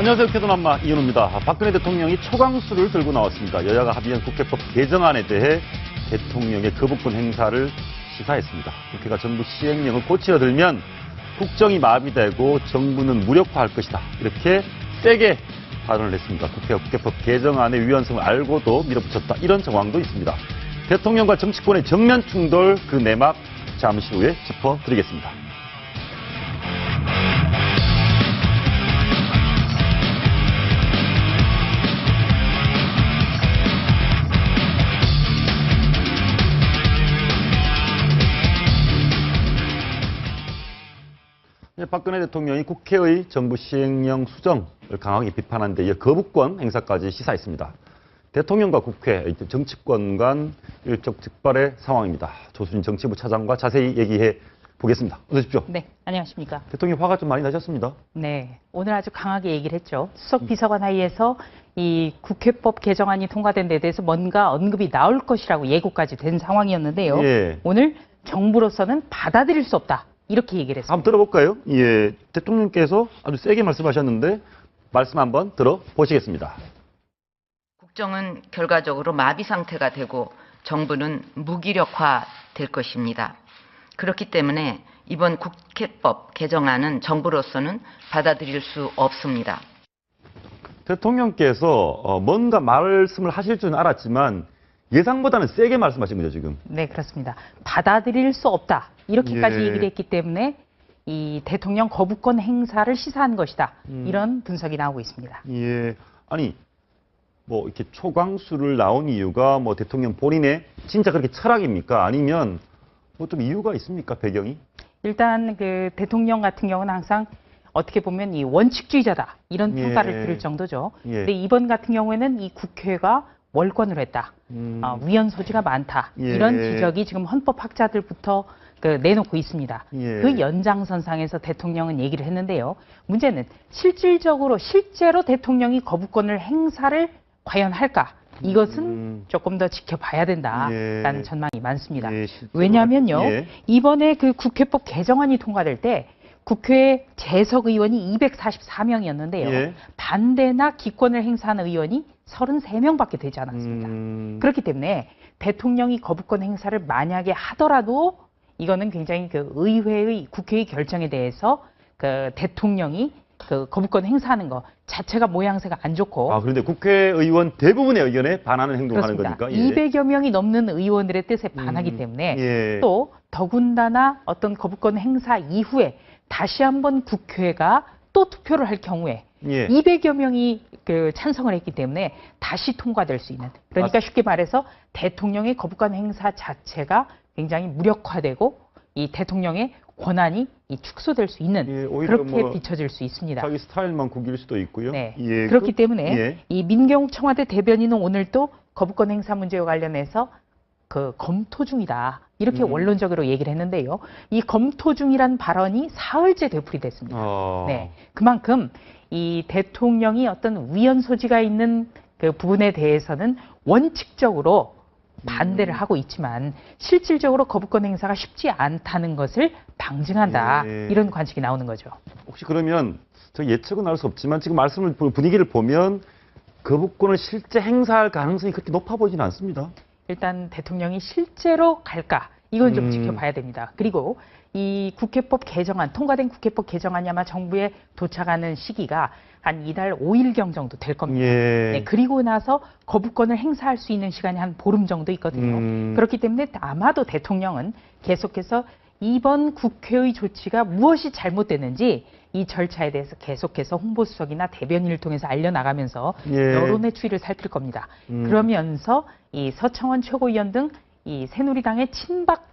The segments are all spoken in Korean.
안녕하세요. 캐도남마 이현우입니다. 박근혜 대통령이 초강수를 들고 나왔습니다. 여야가 합의한 국회법 개정안에 대해 대통령의 거부권 행사를 시사했습니다. 국회가 정부 시행령을 고치려 들면 국정이 마비되고 정부는 무력화할 것이다. 이렇게 세게 발언을 했습니다. 국회가 국회법 개정안의 위헌성을 알고도 밀어붙였다. 이런 정황도 있습니다. 대통령과 정치권의 정면 충돌 그 내막 잠시 후에 짚어드리겠습니다. 박근혜 대통령이 국회의 정부 시행령 수정을 강하게 비판한 데 이어 거부권 행사까지 시사했습니다. 대통령과 국회, 정치권 간 일적 즉발의 상황입니다. 조수진 정치부 차장과 자세히 얘기해 보겠습니다. 어서 오십시오. 네, 안녕하십니까. 대통령 화가 좀 많이 나셨습니다. 네, 오늘 아주 강하게 얘기를 했죠. 수석 비서관 회의에서 이 국회법 개정안이 통과된 데 대해서 뭔가 언급이 나올 것이라고 예고까지 된 상황이었는데요. 예. 오늘 정부로서는 받아들일 수 없다. 이렇게 얘기를 했습니다. 한번 들어볼까요? 예, 대통령께서 아주 세게 말씀하셨는데 말씀 한번 들어보시겠습니다. 국정은 결과적으로 마비 상태가 되고 정부는 무기력화될 것입니다. 그렇기 때문에 이번 국회법 개정안은 정부로서는 받아들일 수 없습니다. 대통령께서 뭔가 말씀을 하실 줄은 알았지만 예상보다는 세게 말씀하신 거죠, 지금. 네, 그렇습니다. 받아들일 수 없다. 이렇게까지 예. 얘기를 했기 때문에 이 대통령 거부권 행사를 시사한 것이다. 이런 분석이 나오고 있습니다. 예. 아니, 뭐 이렇게 초강수를 나온 이유가 뭐 대통령 본인의 진짜 그렇게 철학입니까? 아니면 뭐 좀 이유가 있습니까? 배경이? 일단 그 대통령 같은 경우는 항상 어떻게 보면 이 원칙주의자다. 이런 평가를 예. 들을 정도죠. 예. 근데 이번 같은 경우에는 이 국회가 월권을 했다. 위헌 소지가 많다. 예. 이런 지적이 지금 헌법학자들부터 내놓고 있습니다. 예. 그 연장선상에서 대통령은 얘기를 했는데요. 문제는 실제로 대통령이 거부권을 행사를 과연 할까? 이것은 조금 더 지켜봐야 된다라는 예. 전망이 많습니다. 예, 실제로. 왜냐하면요. 예. 이번에 그 국회법 개정안이 통과될 때 국회 재석 의원이 244명이었는데요. 예. 반대나 기권을 행사하는 의원이 33명밖에 되지 않았습니다. 그렇기 때문에 대통령이 거부권 행사를 만약에 하더라도 이거는 굉장히 그 국회의 결정에 대해서 그 대통령이 그 거부권 행사하는 거 자체가 모양새가 안 좋고. 아, 그런데 국회의원 대부분의 의견에 반하는 행동을 하는 그렇습니다. 거니까. 예. 200여 명이 넘는 의원들의 뜻에 반하기 때문에 예. 또 더군다나 어떤 거부권 행사 이후에 다시 한번 국회가 또 투표를 할 경우에 예. 200여 명이 그 찬성을 했기 때문에 다시 통과될 수 있는. 그러니까 쉽게 말해서 대통령의 거부권 행사 자체가 굉장히 무력화되고 이 대통령의 권한이 축소될 수 있는 예, 오히려 그렇게 뭐 비춰질 수 있습니다. 자기 스타일만 구길 수도 있고요. 네. 예. 그렇기 때문에 예. 이 민경욱 청와대 대변인은 오늘 또 거부권 행사 문제와 관련해서 그 검토 중이다. 이렇게 원론적으로 얘기를 했는데요. 이 검토 중이란 발언이 사흘째 되풀이됐습니다. 네. 그만큼 이 대통령이 어떤 위헌 소지가 있는 그 부분에 대해서는 원칙적으로 반대를 하고 있지만 실질적으로 거부권 행사가 쉽지 않다는 것을 방증한다. 예. 이런 관측이 나오는 거죠. 혹시 그러면 저 예측은 할 수 없지만 지금 말씀을 분위기를 보면 거부권을 실제 행사할 가능성이 그렇게 높아 보이지는 않습니다. 일단 대통령이 실제로 갈까? 이건 좀 지켜봐야 됩니다. 그리고 이 국회법 개정안, 통과된 국회법 개정안이 아마 정부에 도착하는 시기가 한 이달 5일경 정도 될 겁니다. 예. 네, 그리고 나서 거부권을 행사할 수 있는 시간이 한 보름 정도 있거든요. 그렇기 때문에 아마도 대통령은 계속해서 이번 국회의 조치가 무엇이 잘못됐는지 이 절차에 대해서 계속해서 홍보수석이나 대변인을 통해서 알려나가면서 예. 여론의 추이를 살필 겁니다. 그러면서 이 서청원 최고위원 등 이 새누리당의 친박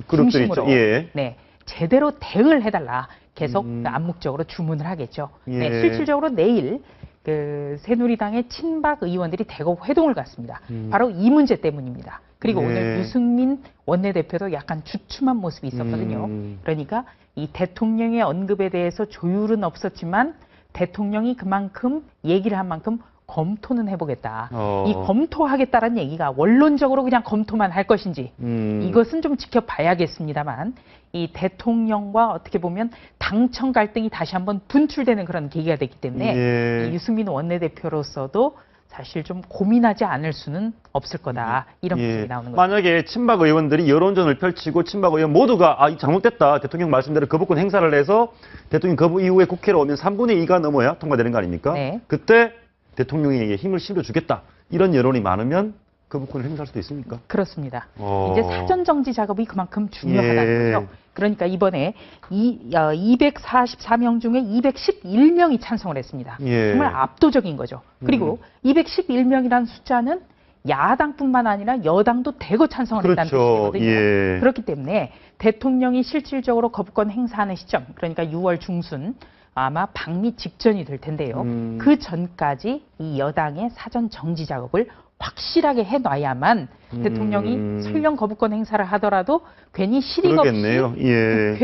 그룹들이 중심으로 있죠. 예. 네, 제대로 대응을 해달라 계속 암묵적으로 주문을 하겠죠. 예. 네, 실질적으로 내일 그 새누리당의 친박 의원들이 대거 회동을 갖습니다. 바로 이 문제 때문입니다. 그리고 예. 오늘 유승민 원내대표도 약간 주춤한 모습이 있었거든요. 그러니까 이 대통령의 언급에 대해서 조율은 없었지만 대통령이 그만큼 얘기를 한 만큼 검토는 해보겠다. 이 검토하겠다는 얘기가 원론적으로 그냥 검토만 할 것인지 이것은 좀 지켜봐야겠습니다만 이 대통령과 어떻게 보면 당청 갈등이 다시 한번 분출되는 그런 계기가 됐기 때문에 예. 이 유승민 원내대표로서도 사실 좀 고민하지 않을 수는 없을 거다. 이런 분석이 나오는 거죠. 만약에 친박 의원들이 여론전을 펼치고 친박 의원 모두가 잘못됐다. 대통령 말씀대로 거부권 행사를 해서 대통령 거부 이후에 국회로 오면 3분의 2가 넘어야 통과되는 거 아닙니까? 네. 그때 대통령에게 힘을 실어주겠다. 이런 여론이 많으면 거부권을 행사할 수도 있습니까? 그렇습니다. 이제 사전 정지 작업이 그만큼 중요하다는 예. 거죠. 그러니까 이번에 244명 중에 211명이 찬성을 했습니다. 예. 정말 압도적인 거죠. 그리고 211명이라는 숫자는 야당뿐만 아니라 여당도 대거 찬성을 했다는 그렇죠. 뜻이거든요. 예. 그렇기 때문에 대통령이 실질적으로 거부권 행사하는 시점, 그러니까 6월 중순 아마 방미 직전이 될 텐데요. 그 전까지 이 여당의 사전 정지 작업을 확실하게 해놔야만 대통령이 설령 거부권 행사를 하더라도 괜히 실익 없이 그러겠네요. 예.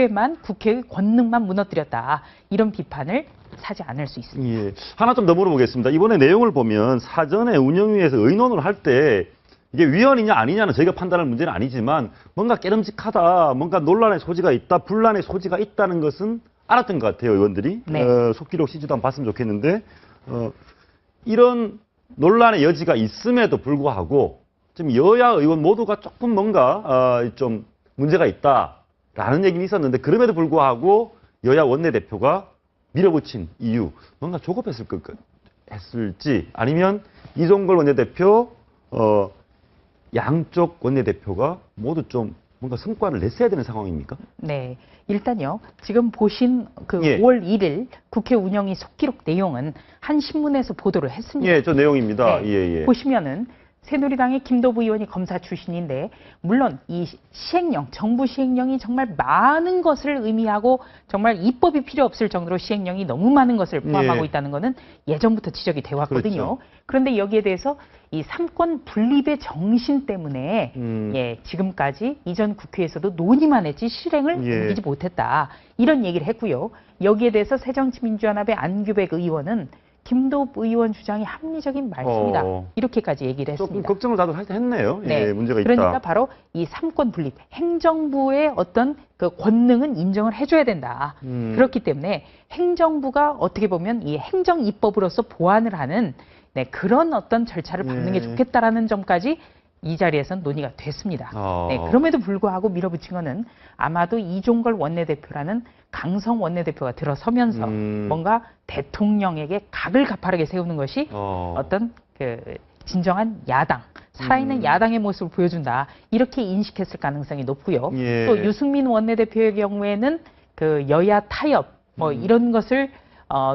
국회의 권능만 무너뜨렸다. 이런 비판을 사지 않을 수 있습니다. 예. 하나 좀 더 물어보겠습니다. 이번에 내용을 보면 사전에 운영위에서 의논을 할 때 이게 위헌이냐 아니냐는 저희가 판단할 문제는 아니지만 뭔가 깨름직하다, 뭔가 논란의 소지가 있다, 분란의 소지가 있다는 것은 알았던 것 같아요, 의원들이. 네. 속기록 CG도 한번 봤으면 좋겠는데 이런 논란의 여지가 있음에도 불구하고 지금 여야 의원 모두가 조금 뭔가 좀 문제가 있다라는 얘기는 있었는데 그럼에도 불구하고 여야 원내대표가 밀어붙인 이유 뭔가 조급했을지 아니면 이종걸 원내대표 양쪽 원내대표가 모두 좀 뭔가 성과를 냈어야 되는 상황입니까? 네. 일단요, 지금 보신 그 예. 5월 1일 국회 운영위 속기록 내용은 한 신문에서 보도를 했습니다. 예, 저 내용입니다. 네. 예, 예. 보시면은 새누리당의 김도부 의원이 검사 출신인데 물론 이 시행령, 정부 시행령이 정말 많은 것을 의미하고 정말 입법이 필요 없을 정도로 시행령이 너무 많은 것을 포함하고 예. 있다는 것은 예전부터 지적이 돼 왔거든요. 그렇죠. 그런데 여기에 대해서 이 삼권 분립의 정신 때문에 예, 지금까지 이전 국회에서도 논의만 했지 실행을 예. 옮기지 못했다. 이런 얘기를 했고요. 여기에 대해서 새정치민주연합의 안규백 의원은 김도부 의원 주장이 합리적인 말씀이다. 이렇게까지 얘기를 조금 했습니다. 걱정을 다들 했네요. 네. 예, 문제가 있다. 그러니까 바로 이 삼권 분립, 행정부의 어떤 그 권능은 인정을 해줘야 된다. 그렇기 때문에 행정부가 어떻게 보면 이 행정 입법으로서 보완을 하는 네, 그런 어떤 절차를 밟는 게 예. 좋겠다라는 점까지 이 자리에서는 논의가 됐습니다. 네, 그럼에도 불구하고 밀어붙인 거는 아마도 이종걸 원내대표라는 강성 원내대표가 들어서면서 뭔가 대통령에게 각을 가파르게 세우는 것이 어떤 그 진정한 야당, 살아있는 야당의 모습을 보여준다. 이렇게 인식했을 가능성이 높고요. 예. 또 유승민 원내대표의 경우에는 그 여야 타협 뭐 이런 것을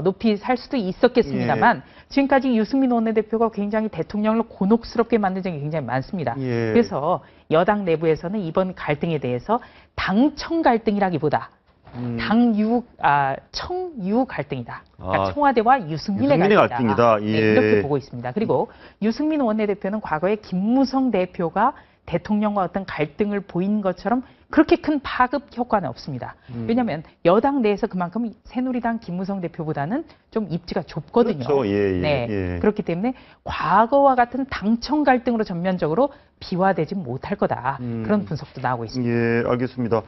높이 살 수도 있었겠습니다만 지금까지 유승민 원내대표가 굉장히 대통령을 곤혹스럽게 만든 적이 굉장히 많습니다. 예. 그래서 여당 내부에서는 이번 갈등에 대해서 당청 갈등이라기보다 청유 갈등이다. 그러니까 청와대와 유승민의 갈등이다. 예. 네, 이렇게 보고 있습니다. 그리고 유승민 원내대표는 과거에 김무성 대표가 대통령과 어떤 갈등을 보인 것처럼 그렇게 큰 파급 효과는 없습니다. 왜냐하면 여당 내에서 그만큼 새누리당 김무성 대표보다는 좀 입지가 좁거든요. 그렇죠. 예, 예, 네. 예. 그렇기 때문에 과거와 같은 당청 갈등으로 전면적으로 비화되지 못할 거다. 그런 분석도 나오고 있습니다. 예, 알겠습니다.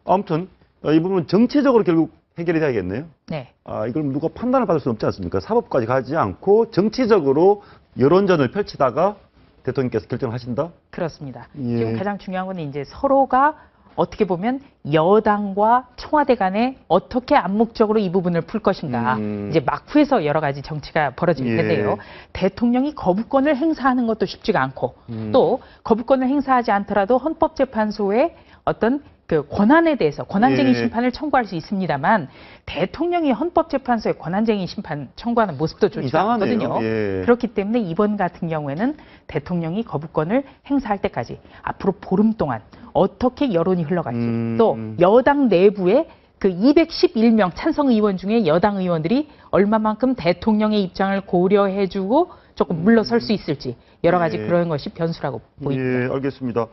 아무튼 이 부분은 정치적으로 결국 해결이 돼야겠네요. 네. 이걸 누가 판단을 받을 수는 없지 않습니까? 사법까지 가지 않고 정치적으로 여론전을 펼치다가 대통령께서 결정을 하신다? 그렇습니다. 예. 지금 가장 중요한 건 이제 서로가 어떻게 보면 여당과 청와대 간에 어떻게 암묵적으로 이 부분을 풀 것인가. 이제 막후에서 여러 가지 정치가 벌어질 예. 텐데요. 대통령이 거부권을 행사하는 것도 쉽지가 않고 또 거부권을 행사하지 않더라도 헌법재판소의 어떤 그 권한에 대해서 권한쟁의 예. 심판을 청구할 수 있습니다만 대통령이 헌법재판소에 권한쟁의 심판 청구하는 모습도 좋지 이상하네요. 않거든요. 예. 그렇기 때문에 이번 같은 경우에는 대통령이 거부권을 행사할 때까지 앞으로 보름 동안 어떻게 여론이 흘러갈지 또 여당 내부에 그 211명 찬성 의원 중에 여당 의원들이 얼마만큼 대통령의 입장을 고려해주고 조금 물러설 수 있을지 여러 가지 예. 그런 것이 변수라고 보입니다. 예, 알겠습니다.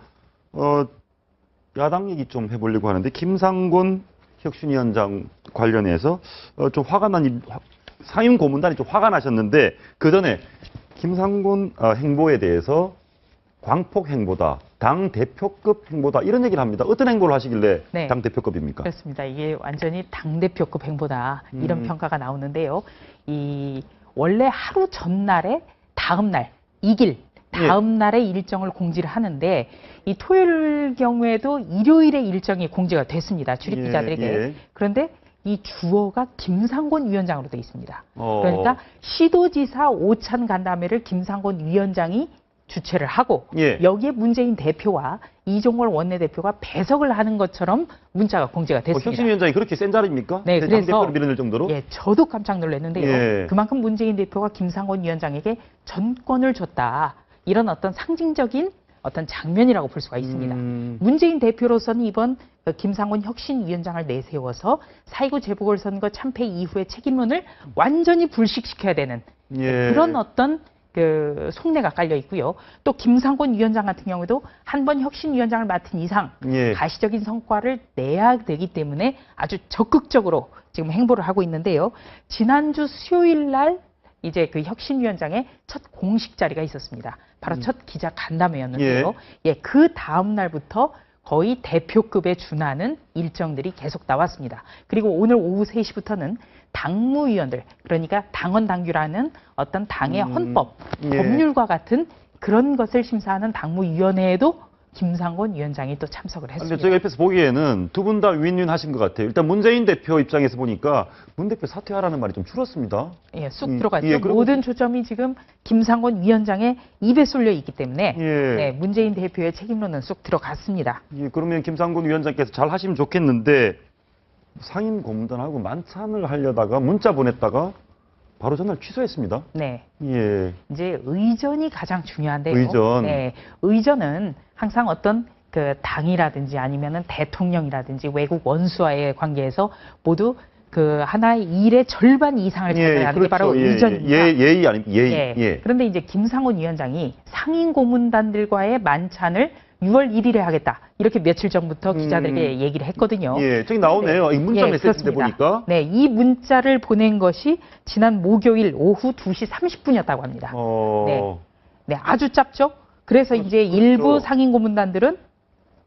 야당 얘기 좀 해보려고 하는데 김상곤 혁신위원장 관련해서 좀 화가 난 상임 고문단이 좀 화가 나셨는데 그 전에 김상곤 행보에 대해서 광폭 행보다 당 대표급 행보다 이런 얘기를 합니다. 어떤 행보를 하시길래 네. 당 대표급입니까? 그렇습니다. 이게 완전히 당대표급 행보다 이런 평가가 나오는데요. 원래 하루 전날에 다음 날, 이길 다음 날의 일정을 공지를 하는데 이 토요일 경우에도 일요일에 일정이 공지가 됐습니다. 출입 기자들에게. 예. 그런데 이 주어가 김상곤 위원장으로 되어 있습니다. 어. 그러니까 시도지사 오찬 간담회를 김상곤 위원장이 주최를 하고 예. 여기에 문재인 대표와 이종걸 원내대표가 배석을 하는 것처럼 문자가 공지가 됐습니다. 혁신위원장이 그렇게 센 자리입니까? 네, 당 그래서 대표를 밀어낼 정도로? 예, 저도 깜짝 놀랐는데요. 예. 그만큼 문재인 대표가 김상곤 위원장에게 전권을 줬다. 이런 어떤 상징적인 어떤 장면이라고 볼 수가 있습니다. 문재인 대표로서는 이번 김상곤 혁신위원장을 내세워서 4.29 재보궐선거 참패 이후의 책임론을 완전히 불식시켜야 되는 예. 그런 어떤 그 속내가 깔려 있고요. 또 김상곤 위원장 같은 경우도 한 번 혁신위원장을 맡은 이상 예. 가시적인 성과를 내야 되기 때문에 아주 적극적으로 지금 행보를 하고 있는데요. 지난주 수요일 날 이제 그 혁신위원장의 첫 공식 자리가 있었습니다. 바로 첫 기자 간담회였는데요. 그 다음 날부터 거의 대표급에 준하는 일정들이 계속 나왔습니다. 그리고 오늘 오후 3시부터는 당무위원들, 그러니까 당원 당규라는 어떤 당의 헌법, 법률과 같은 그런 것을 심사하는 당무위원회에도 김상곤 위원장이 또 참석을 했습니다. 근데 제가 옆에서 보기에는 두 분 다 윈윈 하신 것 같아요. 일단 문재인 대표 입장에서 보니까 문 대표 사퇴하라는 말이 좀 줄었습니다. 예, 쑥 들어갔죠. 예, 그리고- 모든 초점이 지금 김상곤 위원장의 입에 쏠려 있기 때문에 예. 문재인 대표의 책임론은 쑥 들어갔습니다. 예, 그러면 김상곤 위원장께서 잘 하시면 좋겠는데 상임 고문단하고 만찬을 하려다가 문자 보냈다가 바로 전날 취소했습니다. 네. 예. 이제 의전이 가장 중요한데요. 의전. 네. 의전은 항상 어떤 그 당이라든지 아니면은 대통령이라든지 외국 원수와의 관계에서 모두 그 하나의 일의 절반 이상을 차지하는 게 그렇죠. 바로 예, 의전입니다. 예의 아닙니까? 예의. 예. 예. 그런데 이제 김상곤 위원장이 상임 고문단들과의 만찬을 6월 1일에 하겠다. 이렇게 며칠 전부터 기자들에게 얘기를 했거든요. 예, 저기 나오네요. 이 문자 메시지인데 그렇습니다. 보니까. 네, 이 문자를 보낸 것이 지난 목요일 오후 2시 30분이었다고 합니다. 네, 아주 짧죠? 그래서 이제 일부 상임 고문단들은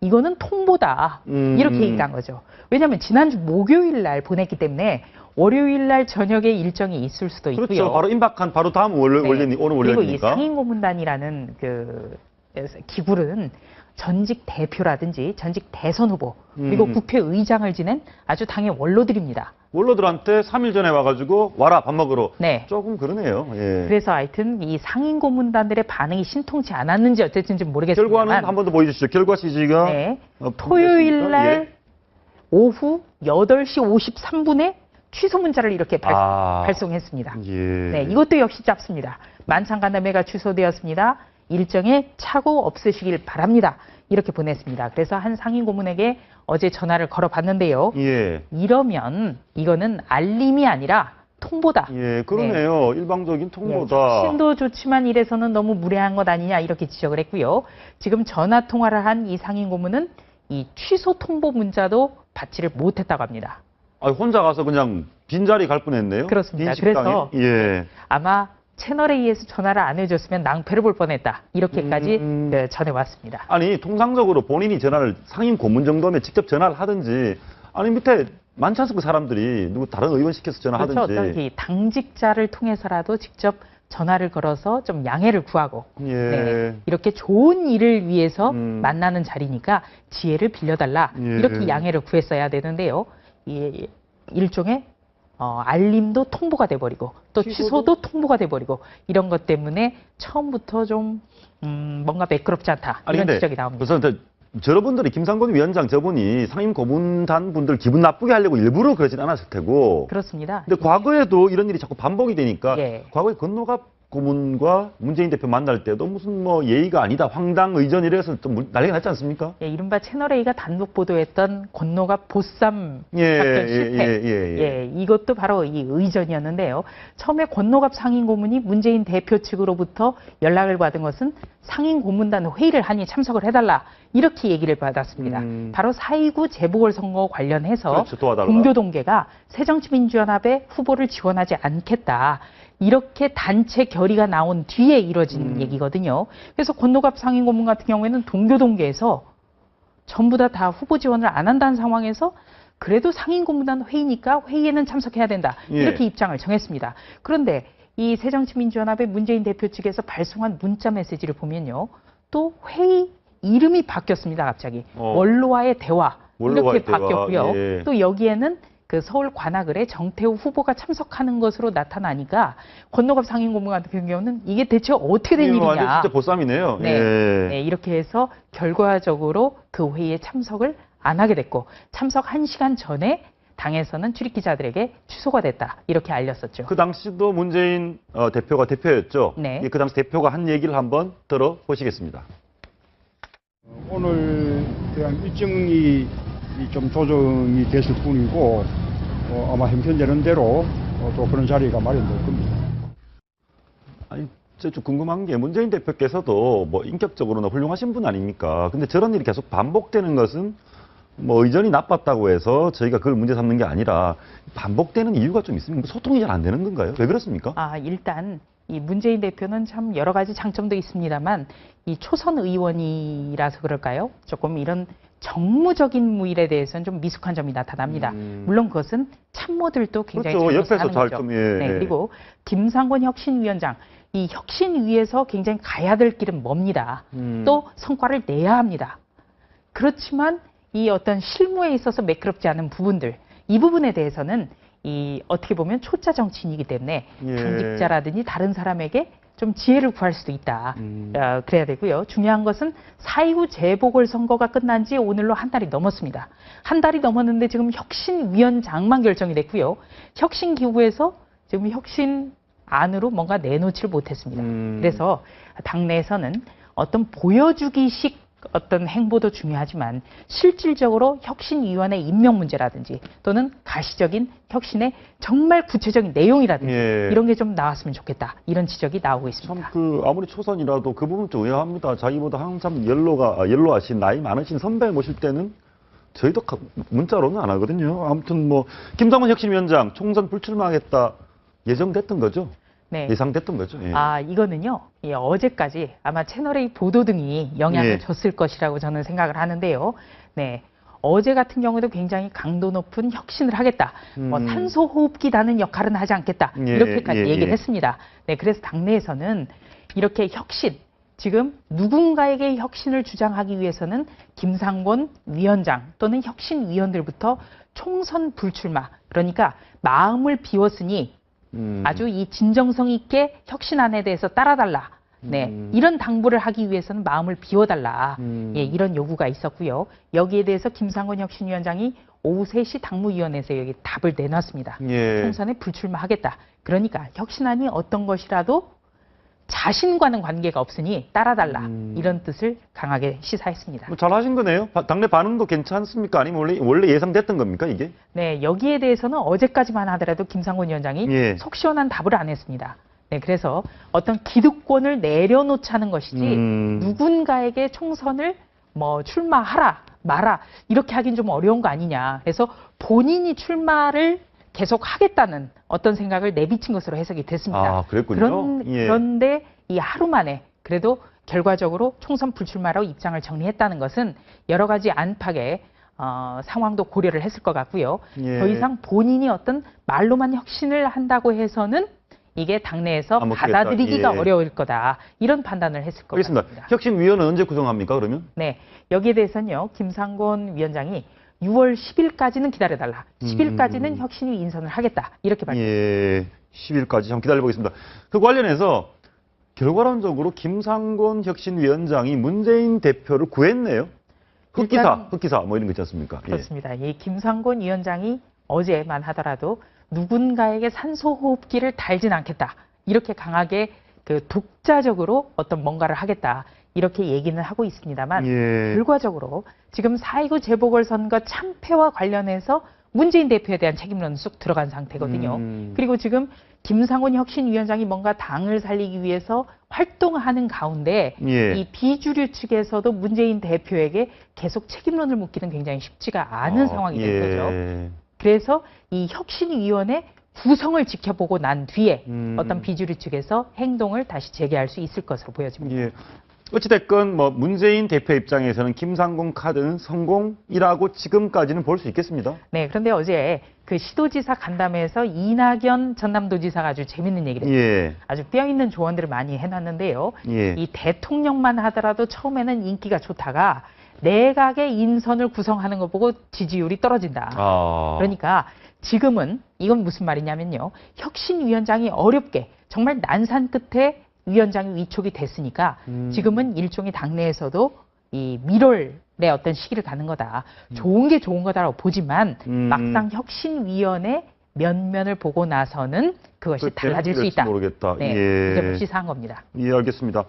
이거는 통보다 이렇게 얘기를 한 거죠. 왜냐하면 지난주 목요일 날 보냈기 때문에 월요일 날 저녁에 일정이 있을 수도 있고요. 그렇죠. 바로 임박한 바로 다음 오늘 네. 월요일이니까. 그리고 이 상임 고문단이라는 그 기구는 전직 대표라든지 전직 대선 후보 그리고 국회의장을 지낸 아주 당의 원로들입니다. 원로들한테 3일 전에 와가지고 와라 밥 먹으러. 네. 조금 그러네요. 예. 그래서 하여튼 이 상임 고문단들의 반응이 신통치 않았는지 어쨌든지 모르겠습니다만 결과는 한 번 더 보여주시죠. 결과 CG가 네. 토요일 날 오후 8시 53분에 취소 문자를 이렇게 발송했습니다. 예. 네, 이것도 역시 짧습니다. 만찬 간담회가 취소되었습니다. 일정에 착오 없으시길 바랍니다. 이렇게 보냈습니다. 그래서 한 상임 고문에게 어제 전화를 걸어봤는데요. 예. 이러면 이거는 알림이 아니라 통보다. 예, 그러네요. 일방적인 통보다. 신도 좋지만 이래서는 너무 무례한 것 아니냐 이렇게 지적을 했고요. 지금 전화 통화를 한 이 상임 고문은 이 취소 통보 문자도 받지를 못했다고 합니다. 아, 혼자 가서 그냥 빈자리 갈 뻔했네요. 그렇습니다. 빈 식당에. 그래서 예. 아마 채널A에서 전화를 안 해줬으면 낭패를 볼 뻔했다. 이렇게까지 전해왔습니다. 아니, 통상적으로 본인이 전화를 상임 고문 정도면 직접 전화를 하든지 아니 밑에 많잖습니까 사람들이 누구 다른 의원 시켜서 전화하든지. 그렇죠. 어떤 이 당직자를 통해서라도 직접 전화를 걸어서 좀 양해를 구하고 예. 네, 이렇게 좋은 일을 위해서 만나는 자리니까 지혜를 빌려달라 예. 이렇게 양해를 구했어야 되는데요. 이 일종의 알림도 통보가 돼버리고 또 취소도 통보가 돼버리고 이런 것 때문에 처음부터 좀 뭔가 매끄럽지 않다 이런 지적이 나옵니다. 그래서 여러분들이 김상곤 위원장 저분이 상임 고문단 분들 기분 나쁘게 하려고 일부러 그러진 않았을 테고. 그렇습니다. 근데 과거에도 이런 일이 자꾸 반복이 되니까 예. 과거에 건노갑 고문과 문재인 대표 만날 때도 무슨 뭐 예의가 아니다 황당 의전 이래서 좀 난리가 났지 않습니까? 예, 이른바 채널A가 단독 보도했던 권노갑 보쌈 예, 사건 실패. 예. 이것도 바로 이 의전이었는데요. 처음에 권노갑 상임 고문이 문재인 대표 측으로부터 연락을 받은 것은 상임 고문단 회의를 하니 참석을 해달라 이렇게 얘기를 받았습니다. 바로 4.29 재보궐선거 관련해서 그렇죠, 도와달라. 공교동계가 새정치민주연합의 후보를 지원하지 않겠다. 이렇게 단체 결의가 나온 뒤에 이뤄진 얘기거든요. 그래서 권노갑 상임고문 같은 경우에는 동교동계에서 전부 다 후보 지원을 안 한다는 상황에서 그래도 상임고문단 회의니까 회의에는 참석해야 된다. 이렇게 입장을 정했습니다. 그런데 이 새정치민주연합의 문재인 대표 측에서 발송한 문자 메시지를 보면요. 또 회의 이름이 바뀌었습니다. 갑자기. 원로와의 대화 이렇게 바뀌었고요. 예. 또 여기에는 그 서울 관악을에 정태우 후보가 참석하는 것으로 나타나니까 권노갑 상임고문 같은 경우는 이게 대체 어떻게 된 일이냐. 완전 진짜 보쌈이네요. 네. 예. 네, 이렇게 해서 결과적으로 그 회의에 참석을 안 하게 됐고 참석 1시간 전에 당에서는 출입기자들에게 취소가 됐다. 이렇게 알렸었죠. 그 당시도 문재인 대표가 대표였죠. 네. 그 당시 대표가 한 얘기를 한번 들어보시겠습니다. 오늘 대한 일정이 좀 조정이 됐을 뿐이고 아마 형편되는 대로 또 그런 자리가 마련될 겁니다. 아니, 저 좀 궁금한 게 문재인 대표께서도 뭐 인격적으로는 훌륭하신 분 아닙니까? 근데 저런 일이 계속 반복되는 것은 뭐 의전이 나빴다고 해서 저희가 그걸 문제 삼는 게 아니라 반복되는 이유가 좀 있습니다. 소통이 잘 안 되는 건가요? 왜 그렇습니까? 일단 이 문재인 대표는 참 여러 가지 장점도 있습니다만 이 초선 의원이라서 그럴까요? 조금 이런 정무적인 무일에 대해서는 좀 미숙한 점이 나타납니다. 물론 그것은 참모들도 굉장히 그렇죠. 잘 옆에서 하는 잘 거죠. 좀, 예. 네, 그리고 김상곤 혁신위원장 이 혁신위에서 굉장히 가야 될 길은 멉니다. 또 성과를 내야 합니다. 그렇지만 이 어떤 실무에 있어서 매끄럽지 않은 부분들 이 부분에 대해서는 이 어떻게 보면 초짜 정치인이기 때문에 예. 당직자라든지 다른 사람에게 좀 지혜를 구할 수도 있다. 그래야 되고요. 중요한 것은 4.29 재보궐선거가 끝난 지 오늘로 한 달이 넘었습니다. 한 달이 넘었는데 지금 혁신위원장만 결정이 됐고요. 혁신기구에서 지금 혁신 안으로 뭔가 내놓지를 못했습니다. 그래서 당내에서는 어떤 보여주기식 어떤 행보도 중요하지만 실질적으로 혁신위원회 임명 문제라든지 또는 가시적인 혁신의 정말 구체적인 내용이라든지 예. 이런 게 좀 나왔으면 좋겠다. 이런 지적이 나오고 있습니다. 참 아무리 초선이라도 그 부분 좀 의아합니다. 자기보다 항상 연로하신 나이 많으신 선배 모실 때는 저희도 문자로는 안 하거든요. 아무튼 뭐 김상곤 혁신위원장 총선 불출마하겠다 예정됐던 거죠? 네. 예상됐던 거죠? 예. 이거는요. 어제까지 아마 채널A 보도 등이 영향을 예. 줬을 것이라고 저는 생각을 하는데요. 네. 어제 같은 경우도 굉장히 강도 높은 혁신을 하겠다. 뭐 산소호흡기 다는 역할은 하지 않겠다. 예, 이렇게까지 예, 얘기를 예. 했습니다. 네. 그래서 당내에서는 이렇게 혁신, 지금 누군가에게 혁신을 주장하기 위해서는 김상곤 위원장 또는 혁신위원들부터 총선 불출마, 그러니까 마음을 비웠으니 아주 이 진정성 있게 혁신안에 대해서 따라달라. 네, 이런 당부를 하기 위해서는 마음을 비워달라. 예, 이런 요구가 있었고요. 여기에 대해서 김상곤 혁신위원장이 오후 3시 당무위원회에서 여기 답을 내놨습니다. 예. 총선에 불출마하겠다. 그러니까 혁신안이 어떤 것이라도 자신과는 관계가 없으니 따라달라. 이런 뜻을 강하게 시사했습니다. 뭐 잘하신 거네요. 당내 반응도 괜찮습니까? 아니면 원래 예상됐던 겁니까, 이게? 네, 여기에 대해서는 어제까지만 하더라도 김상곤 위원장이 예. 속 시원한 답을 안 했습니다. 네, 그래서 어떤 기득권을 내려놓자는 것이지 누군가에게 총선을 뭐 출마하라 마라 이렇게 하긴 좀 어려운 거 아니냐. 그래서 본인이 출마를 계속 하겠다는 어떤 생각을 내비친 것으로 해석이 됐습니다. 그랬군요. 그런데 이 하루 만에 그래도 결과적으로 총선 불출마라고 입장을 정리했다는 것은 여러 가지 안팎의 상황도 고려를 했을 것 같고요. 예. 더 이상 본인이 어떤 말로만 혁신을 한다고 해서는 이게 당내에서 안 먹히겠다. 받아들이기가 예. 어려울 거다. 이런 판단을 했을 것 알겠습니다. 같습니다. 혁신위원회는 언제 구성합니까, 그러면? 네, 여기에 대해서는요. 김상곤 위원장이 6월 10일까지는 기다려달라. 10일까지는 혁신위 인선을 하겠다. 이렇게 발표했습니다. 예, 10일까지 한번 기다려보겠습니다. 그 관련해서 결과론적으로 김상곤 혁신위원장이 문재인 대표를 구했네요. 흑기사 뭐 이런 거 있지 않습니까? 그렇습니다. 이 김상곤 위원장이 어제만 하더라도 누군가에게 산소호흡기를 달진 않겠다. 이렇게 강하게 그 독자적으로 어떤 뭔가를 하겠다. 이렇게 얘기는 하고 있습니다만 예. 결과적으로 지금 4.29 재보궐선거 참패와 관련해서 문재인 대표에 대한 책임론은 쑥 들어간 상태거든요. 그리고 지금 김상곤 혁신위원장이 뭔가 당을 살리기 위해서 활동하는 가운데 예. 이 비주류 측에서도 문재인 대표에게 계속 책임론을 묻기는 굉장히 쉽지가 않은 상황이 된 거죠. 예. 그래서 이 혁신위원회 구성을 지켜보고 난 뒤에 음. 어떤 비주류 측에서 행동을 다시 재개할 수 있을 것으로 보여집니다. 예. 어찌됐건 뭐 문재인 대표 입장에서는 김상곤 카드는 성공이라고 지금까지는 볼 수 있겠습니다. 네, 그런데 어제 그 시도지사 간담회에서 이낙연 전남도지사가 아주 재밌는 얘기를 했어요. 예. 아주 뼈있는 조언들을 많이 해놨는데요. 예. 이 대통령만 하더라도 처음에는 인기가 좋다가 내각의 인선을 구성하는 거 보고 지지율이 떨어진다. 그러니까 지금은 이건 무슨 말이냐면요. 혁신위원장이 어렵게 정말 난산 끝에 위원장이 위촉이 됐으니까 지금은 일종의 당내에서도 이 밀월의 어떤 시기를 가는 거다. 좋은 게 좋은 거다라고 보지만 막상 혁신위원회 면면을 보고 나서는 그것이 달라질 수 있다. 모르겠다. 네, 예. 이제 뭐 시사한 겁니다. 예, 알겠습니다.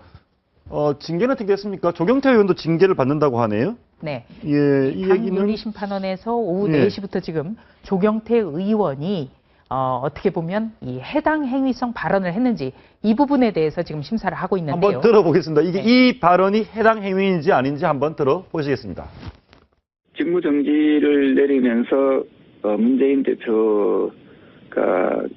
징계는 어떻게 됐습니까? 조경태 의원도 징계를 받는다고 하네요. 네. 예, 이 얘기는 윤리심판원에서 오후 예. 4시부터 지금 조경태 의원이 어떻게 보면 이 해당 행위성 발언을 했는지 이 부분에 대해서 지금 심사를 하고 있는데요. 한번 들어보겠습니다. 이게 네. 이 발언이 해당 행위인지 아닌지 한번 들어보시겠습니다. 직무정지를 내리면서 문재인 대표가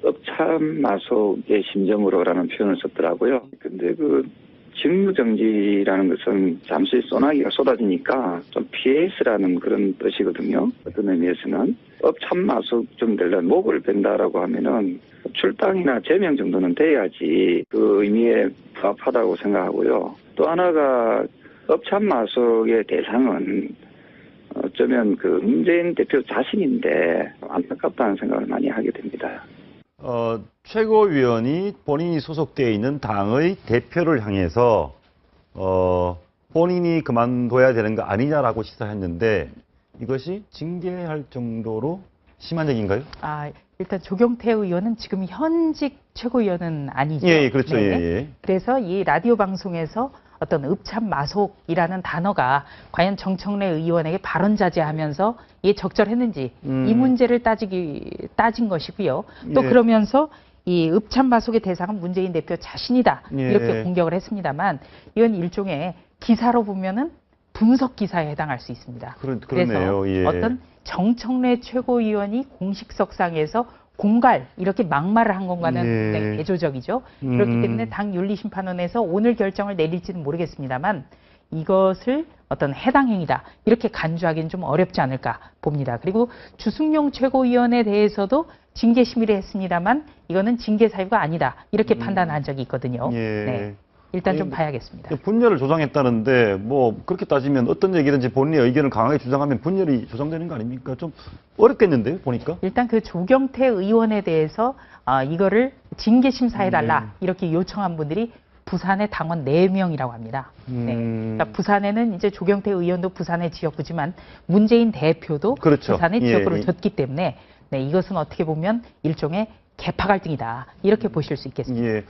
업참마속의 심정으로라는 표현을 썼더라고요. 근데 그 직무정지라는 것은 잠시 소나기가 쏟아지니까 좀 피해스라는 그런 뜻이거든요. 어떤 의미에서는 업참마속 좀 되려면 목을 뺀다라고 하면은 출당이나 제명 정도는 돼야지 그 의미에 부합하다고 생각하고요. 또 하나가 업참마속의 대상은 어쩌면 그 문재인 대표 자신인데 안타깝다는 생각을 많이 하게 됩니다. 최고위원이 본인이 소속되어 있는 당의 대표를 향해서 본인이 그만둬야 되는 거 아니냐라고 시사했는데 이것이 징계할 정도로 심한 얘기인가요? 일단 조경태 의원은 지금 현직 최고위원은 아니죠. 예, 그렇죠. 네. 예. 그래서 이 라디오 방송에서 어떤 읍참마속이라는 단어가 과연 정청래 의원에게 발언 자제하면서 이게 적절했는지 이 문제를 따진 것이고요. 또 예. 그러면서 이 읍참마속의 대상은 문재인 대표 자신이다. 예. 이렇게 공격을 했습니다만 이건 일종의 기사로 보면은 분석 기사에 해당할 수 있습니다. 그러네요. 그래서 예. 어떤 정청래 최고위원이 공식석상에서 공갈 이렇게 막말을 한 것과는 예. 굉장히 대조적이죠. 그렇기 때문에 당 윤리심판원에서 오늘 결정을 내릴지는 모르겠습니다만 이것을 어떤 해당 행위다 이렇게 간주하기는 좀 어렵지 않을까 봅니다. 그리고 주승용 최고위원에 대해서도 징계 심의를 했습니다만 이거는 징계 사유가 아니다 이렇게 판단한 적이 있거든요. 예. 네, 일단 좀 봐야겠습니다. 분열을 조장했다는데 뭐 그렇게 따지면 어떤 얘기든지 본인의 의견을 강하게 주장하면 분열이 조장되는 거 아닙니까? 좀 어렵겠는데요, 보니까. 일단 그 조경태 의원에 대해서 이거를 징계 심사해달라 이렇게 요청한 분들이 부산의 당원 4명이라고 합니다. 네. 그러니까 부산에는 이제 조경태 의원도 부산의 지역구지만 문재인 대표도 그렇죠. 부산의 예, 지역구를 예. 줬기 때문에 네, 이것은 어떻게 보면 일종의 계파 갈등이다 이렇게 보실 수 있겠습니다. 예.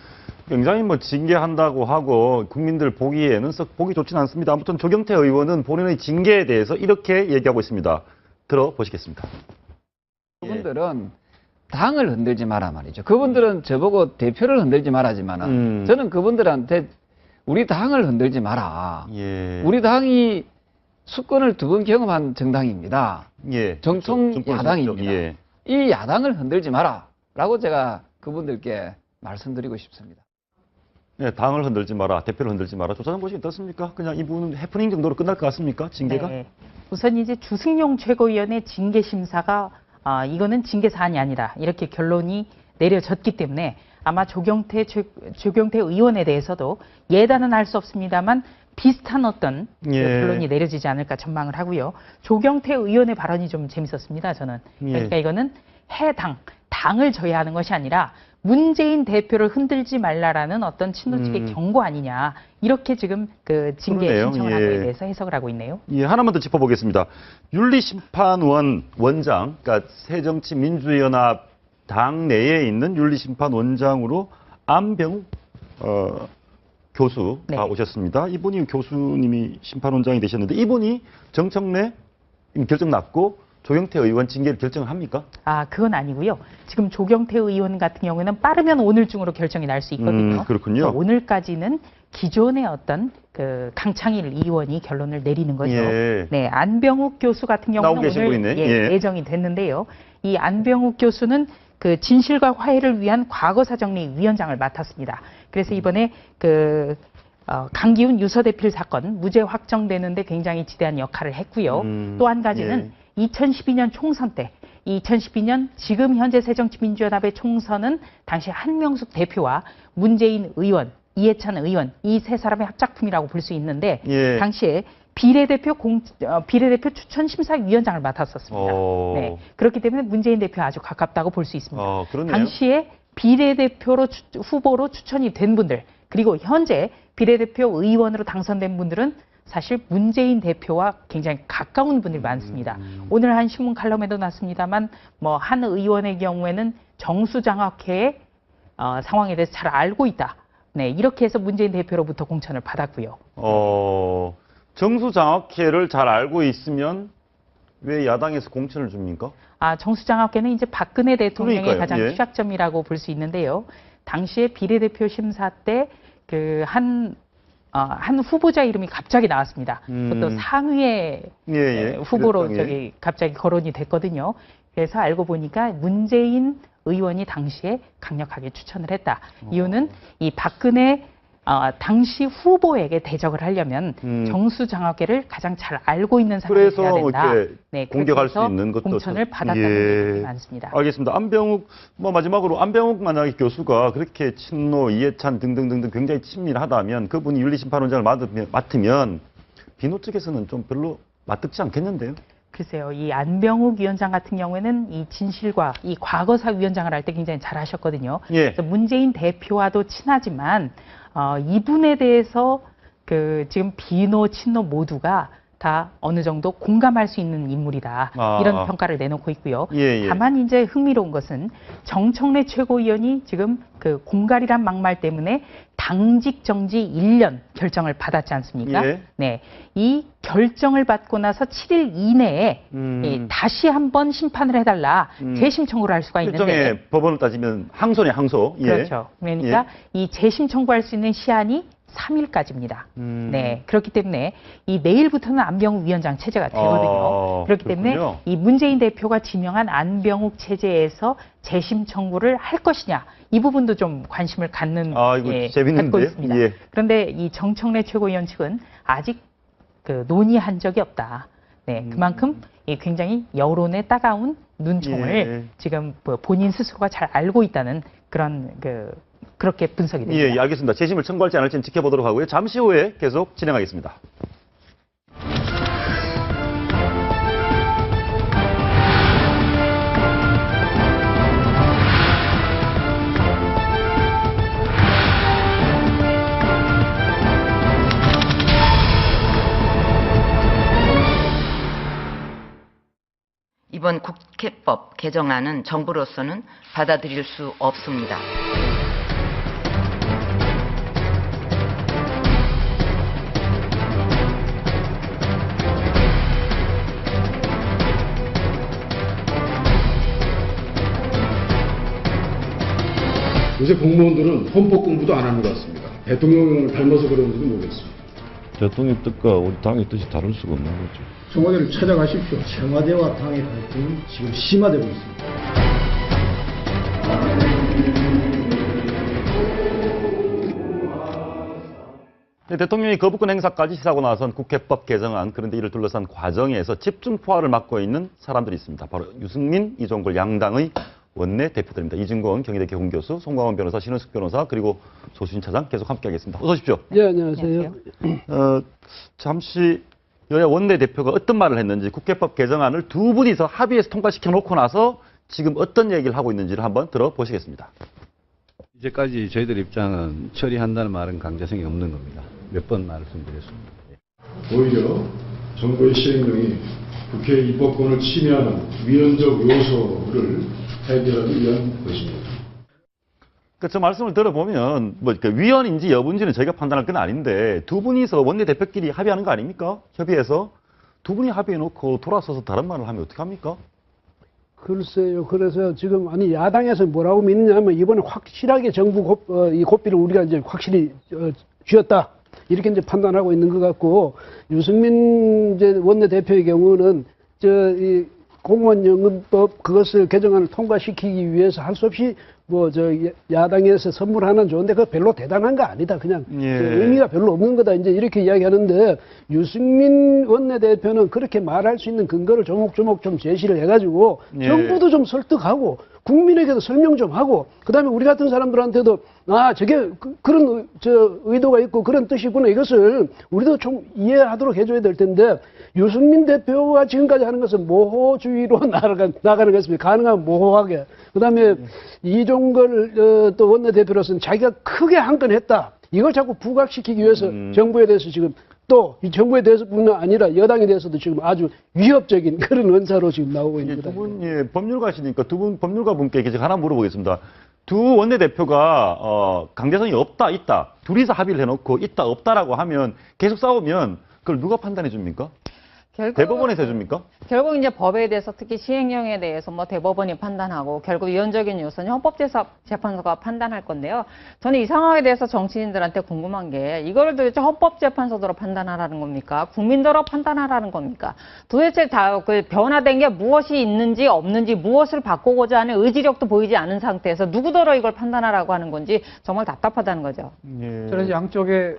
굉장히 뭐 징계한다고 하고 국민들 보기에는 썩 보기 좋지는 않습니다. 아무튼 조경태 의원은 본인의 징계에 대해서 이렇게 얘기하고 있습니다. 들어보시겠습니다. 그분들은 당을 흔들지 마라 말이죠. 그분들은 저보고 대표를 흔들지 말하지만은 저는 그분들한테 우리 당을 흔들지 마라. 예. 우리 당이 수권을 2번 경험한 정당입니다. 예. 정통 정권 야당입니다. 예. 이 야당을 흔들지 마라. 라고 제가 그분들께 말씀드리고 싶습니다. 네, 당을 흔들지 마라, 대표를 흔들지 마라. 조사장 보시기 어떻습니까? 그냥 이분은 해프닝 정도로 끝날 것 같습니까? 징계가? 네. 우선 이제 주승용 최고위원의 징계 심사가 이거는 징계 사안이 아니다 이렇게 결론이 내려졌기 때문에 아마 조경태 의원에 대해서도 예단은 할 수 없습니다만 비슷한 어떤 그 예. 결론이 내려지지 않을까 전망을 하고요. 조경태 의원의 발언이 좀 재밌었습니다. 저는 그러니까 예. 이거는 당을 져야 하는 것이 아니라 문재인 대표를 흔들지 말라라는 어떤 친노 측의 경고 아니냐 이렇게 지금 그 징계 그러네요. 신청을 한 예. 거에 대해서 해석을 하고 있네요. 예, 하나만 더 짚어보겠습니다. 윤리심판원 원장, 그러니까 새정치민주연합 당 내에 있는 윤리심판원장으로 안병욱 교수가 네. 오셨습니다. 이분이 교수님이 심판원장이 되셨는데 이분이 정청래 결정 났고 조경태 의원 징계를 결정을 합니까? 그건 아니고요. 지금 조경태 의원 같은 경우는 빠르면 오늘 중으로 결정이 날 수 있거든요. 그렇군요. 그래서 오늘까지는 기존의 어떤 그 강창일 의원이 결론을 내리는 거죠. 예. 네, 안병욱 교수 같은 경우는 나오고 계신 오늘 분이네. 예. 예정이 됐는데요. 이 안병욱 교수는 그 진실과 화해를 위한 과거사정리위원장을 맡았습니다. 그래서 이번에 강기훈 유서대필 사건 무죄 확정되는데 굉장히 지대한 역할을 했고요. 또 한 가지는 2012년 총선 때 2012년 지금 현재 새정치민주연합의 총선은 당시 한명숙 대표와 문재인 의원, 이해찬 의원 이 세 사람의 합작품이라고 볼 수 있는데 당시에 비례대표 추천 심사위원장을 맡았었습니다. 네, 그렇기 때문에 문재인 대표 아주 가깝다고 볼 수 있습니다. 당시에 비례대표로 후보로 추천이 된 분들 그리고 현재 비례대표 의원으로 당선된 분들은 사실 문재인 대표와 굉장히 가까운 분들이 많습니다. 오늘 한 신문 칼럼에도 났습니다만 뭐 한 의원의 경우에는 정수장학회의 상황에 대해서 잘 알고 있다. 네, 이렇게 해서 문재인 대표로부터 공천을 받았고요. 정수장학회를 잘 알고 있으면 왜 야당에서 공천을 줍니까? 정수장학회는 이제 박근혜 대통령의 그러니까요. 가장 취약점이라고 볼 수 있는데요. 당시에 비례대표 심사 때 한 후보자 이름이 갑자기 나왔습니다. 그것도 상위의 후보로 갑자기 거론이 됐거든요. 그래서 알고 보니까 문재인 의원이 당시에 강력하게 추천을 했다. 이유는 이 박근혜 당시 후보에게 대적을 하려면 정수장학회를 가장 잘 알고 있는 사람이 돼야 된다. 네, 공격할 수 있는 것도 공천을 받았다는 얘기가 많습니다. 알겠습니다. 안병욱 마지막으로 안병욱 만약에 교수가 그렇게 친노, 이해찬 등등등등 굉장히 친밀하다면 그분이 윤리심판원장을 맡으면 비노 측에서는 좀 별로 맞듣지 않겠는데요? 글쎄요, 이 안병욱 위원장 같은 경우에는 이 진실과 이 과거사 위원장을 할 때 굉장히 잘하셨거든요. 그래서 문재인 대표와도 친하지만 이분에 대해서 지금 비노, 친노 모두가 다 어느 정도 공감할 수 있는 인물이다. 이런 평가를 내놓고 있고요. 다만 이제 흥미로운 것은 정청래 최고위원이 지금 공갈이란 막말 때문에 당직 정지 1년 결정을 받았지 않습니까? 네, 이 결정을 받고 나서 7일 이내에 다시 한번 심판을 해달라 재심 청구를 할 수가 있는데 일종의 법원을 따지면 항소네, 항소. 그렇죠. 그러니까 이 재심 청구할 수 있는 시한이 3일까지입니다. 네, 그렇기 때문에 이 내일부터는 안병욱 위원장 체제가 되거든요. 그렇기 때문에 이 문재인 대표가 지명한 안병욱 체제에서 재심 청구를 할 것이냐 이 부분도 좀 관심을 갖는 갖고 있습니다. 그런데 이 정청래 최고위원 측은 아직 논의한 적이 없다. 네, 그만큼 굉장히 여론의 따가운 눈총을 지금 본인 스스로가 잘 알고 있다는 그런 그렇게 분석이 됩니다. 알겠습니다. 재심을 청구할지 안 할지는 지켜보도록 하고요. 잠시 후에 계속 진행하겠습니다. 이번 국회법 개정안은 정부로서는 받아들일 수 없습니다. 요새 공무원들은 헌법 공부도 안 하는 것 같습니다. 대통령을 닮아서 그런지도 모르겠습니다. 대통령 뜻과 우리 당의 뜻이 다를 수가 없는 거죠. 청와대를 찾아가십시오. 청와대와 당의 갈등이 지금 심화되고 있습니다. 대통령이 거부권 행사까지 시사하고 나선 국회법 개정안, 그런데 이를 둘러싼 과정에서 집중 포화를 맡고 있는 사람들이 있습니다. 바로 유승민, 이종걸 양당의 원내 대표들입니다. 이진권 경희대 개공교수, 송광원 변호사, 신원숙 변호사, 그리고 조수진 차장 계속 함께하겠습니다. 어서 오십시오. 네, 안녕하세요. 잠시 여야 원내 대표가 어떤 말을 했는지 국회법 개정안을 두 분이서 합의해서 통과시켜 놓고 나서 지금 어떤 얘기를 하고 있는지를 한번 들어보시겠습니다. 이제까지 저희들 입장은 처리한다는 말은 강제성이 없는 겁니다. 몇 번 말씀드렸습니다. 오히려 정부의 시행령이 국회 입법권을 침해하는 위헌적 요소를 해결하기 위한 것입니다. 저 말씀을 들어보면 위헌인지 여부인지는 저희가 판단할 건 아닌데 두 분이서 원내대표끼리 합의하는 거 아닙니까? 협의해서 두 분이 합의해놓고 돌아서서 다른 말을 하면 어떡합니까? 글쎄요. 그래서 지금 야당에서 뭐라고 믿느냐면 이번에 확실하게 정부 이 고삐를 우리가 이제 확실히 쥐었다 이렇게 이제 판단하고 있는 것 같고 유승민 이제 원내대표의 경우는 공무원연금법 그것을 개정안을 통과시키기 위해서 할 수 없이 야당에서 선물 하나는 좋은데 그거 별로 대단한 거 아니다. 그냥 의미가 별로 없는 거다. 이제 이렇게 이야기하는데 유승민 원내대표는 그렇게 말할 수 있는 근거를 조목조목 좀 제시를 해가지고 정부도 좀 설득하고 국민에게도 설명 좀 하고 그다음에 우리 같은 사람들한테도 저게 그런 의도가 있고 그런 뜻이구나 이것을 우리도 좀 이해하도록 해줘야 될 텐데 유승민 대표가 지금까지 하는 것은 모호주의로 나가는 것입니다. 가능하면 모호하게. 그다음에 이종걸 또 원내대표로서는 자기가 크게 한 건 했다. 이걸 자꾸 부각시키기 위해서 정부에 대해서 지금 또 이 정부에 대해서뿐만 아니라 여당에 대해서도 지금 아주 위협적인 그런 언사로 지금 나오고 있는 거다. 두 분 법률가시니까 두 분 법률가 분께 제가 하나 물어보겠습니다. 두 원내대표가 강제성이 없다 있다 둘이서 합의를 해놓고 있다 없다라고 하면 계속 싸우면 그걸 누가 판단해 줍니까? 대법원에서 해줍니까? 결국 이제 법에 대해서 특히 시행령에 대해서 뭐 대법원이 판단하고 결국 위헌적인 요소는 헌법재판소가 판단할 건데요. 저는 이 상황에 대해서 정치인들한테 궁금한 게 이거를 도대체 헌법재판소대로 판단하라는 겁니까? 국민대로 판단하라는 겁니까? 도대체 그 변화된 게 무엇이 있는지 없는지 무엇을 바꾸고자 하는 의지력도 보이지 않은 상태에서 누구더러 이걸 판단하라고 하는 건지 정말 답답하다는 거죠. 저는 양쪽의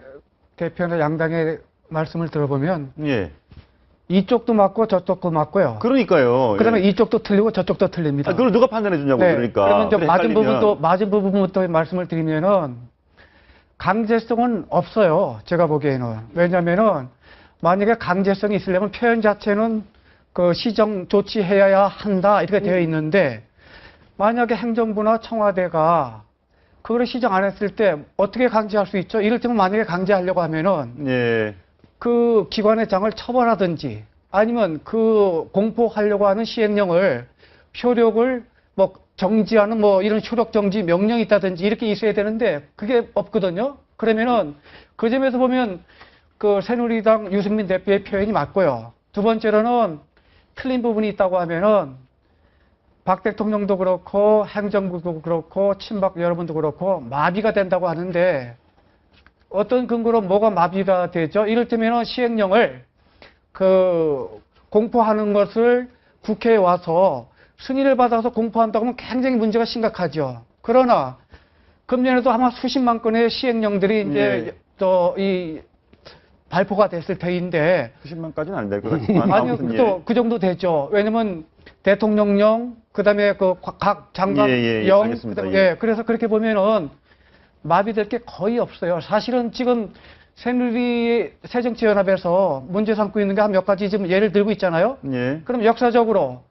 대표나 양당의 말씀을 들어보면 이쪽도 맞고 저쪽도 맞고요. 그러니까요. 그다음에 이쪽도 틀리고 저쪽도 틀립니다. 그걸 누가 판단해 주냐고 그러니까. 그러면 좀 맞은 부분부터 말씀을 드리면은 강제성은 없어요. 제가 보기에는. 왜냐면은 만약에 강제성이 있으려면 표현 자체는 그 시정 조치해야 한다 이렇게 되어 있는데 만약에 행정부나 청와대가 그거를 시정 안 했을 때 어떻게 강제할 수 있죠? 이를테면 만약에 강제하려고 하면은 그 기관의 장을 처벌하든지 아니면 그 공포하려고 하는 시행령을 효력을 뭐 정지하는 뭐 이런 효력 정지 명령이 있다든지 이렇게 있어야 되는데 그게 없거든요. 그러면은 그 점에서 보면 그 새누리당 유승민 대표의 표현이 맞고요. 두 번째로는 틀린 부분이 있다고 하면은 박 대통령도 그렇고 행정부도 그렇고 친박 여러분도 그렇고 마비가 된다고 하는데 어떤 근거로 뭐가 마비가 되죠? 이를테면 시행령을 공포하는 것을 국회에 와서 승인을 받아서 공포한다고 하면 굉장히 문제가 심각하죠. 그러나 금년에도 아마 수십만 건의 시행령들이 이제 발표가 됐을 터인데 수십만까지는 안 될 것 같지만 아니요, 또 그 정도 되죠. 왜냐면 대통령령 그다음에 각 장관령 그래서 그렇게 보면은 마비될 게 거의 없어요. 사실은 지금 새정치연합에서 문제 삼고 있는 게 한 몇 가지 지금 예를 들고 있잖아요. 그럼 역사적으로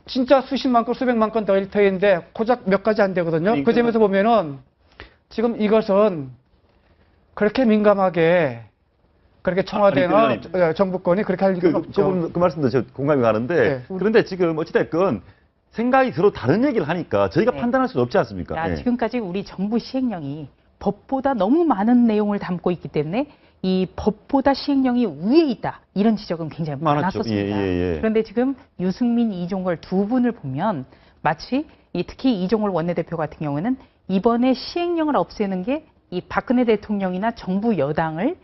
진짜 수십만 건, 수백만 건 더 일 터인데 고작 몇 가지 안 되거든요. 그 점에서 보면은 지금 이것은 그렇게 민감하게 그렇게 청와대나 정부권이 그렇게 할 일은 없죠. 그 말씀도 저 공감이 가는데 그런데 지금 어찌됐건 생각이 서로 다른 얘기를 하니까 저희가 판단할 수 없지 않습니까? 지금까지 우리 정부 시행령이 법보다 너무 많은 내용을 담고 있기 때문에 이 법보다 시행령이 위에 있다. 이런 지적은 굉장히 많았었습니다. 그런데 지금 유승민, 이종걸 두 분을 보면 마치 특히 이종걸 원내대표 같은 경우는 이번에 시행령을 없애는 게 이 박근혜 대통령이나 정부 여당을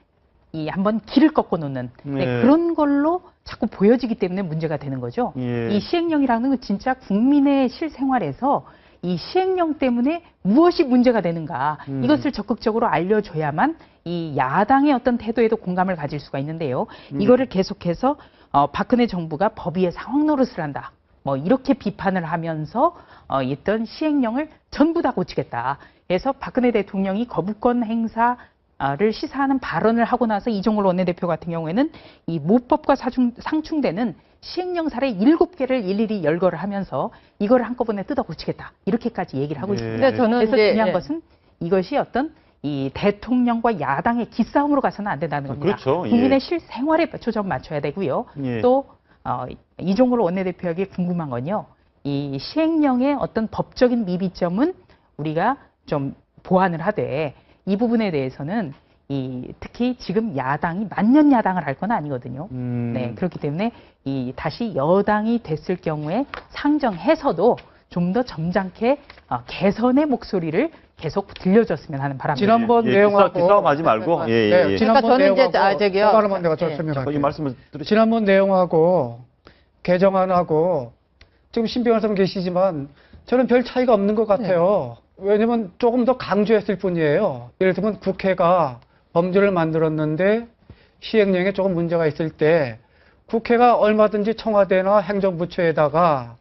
한번 길을 꺾어 놓는 그런 걸로 자꾸 보여지기 때문에 문제가 되는 거죠. 이 시행령이라는 건 진짜 국민의 실생활에서 이 시행령 때문에 무엇이 문제가 되는가 이것을 적극적으로 알려줘야만 이 야당의 어떤 태도에도 공감을 가질 수가 있는데요. 이거를 계속해서 박근혜 정부가 법 위에 상황 노릇을 한다. 뭐 이렇게 비판을 하면서 있던 시행령을 전부 다 고치겠다. 그래서 박근혜 대통령이 거부권 행사 를 시사하는 발언을 하고 나서 이종걸 원내대표 같은 경우에는 이 모법과 상충되는 시행령 사례 7개를 일일이 열거를 하면서 이걸 한꺼번에 뜯어 고치겠다. 이렇게까지 얘기를 하고 있습니다. 그래서 중요한 것은 이것이 어떤 이 대통령과 야당의 기싸움으로 가서는 안 된다는 겁니다. 국민의 실생활에 초점 맞춰야 되고요. 또 이종걸 원내대표에게 궁금한 건요. 이 시행령의 어떤 법적인 미비점은 우리가 좀 보완을 하되 이 부분에 대해서는 특히 지금 야당이 만년 야당을 할 건 아니거든요. 그렇기 때문에 다시 여당이 됐을 경우에 상정해서도 좀 더 점잖게 개선의 목소리를 계속 들려줬으면 하는 바람입니다. 지난번 내용하고 기싸움하지 말고. 그러니까 저는 이제 저기요. 이 말씀을 지난번 내용하고 개정안하고 지금 신병환 계시지만 저는 별 차이가 없는 것 같아요. 왜냐면 조금 더 강조했을 뿐이에요. 예를 들면 국회가 법률을 만들었는데 시행령에 조금 문제가 있을 때 국회가 얼마든지 청와대나 행정부처에다가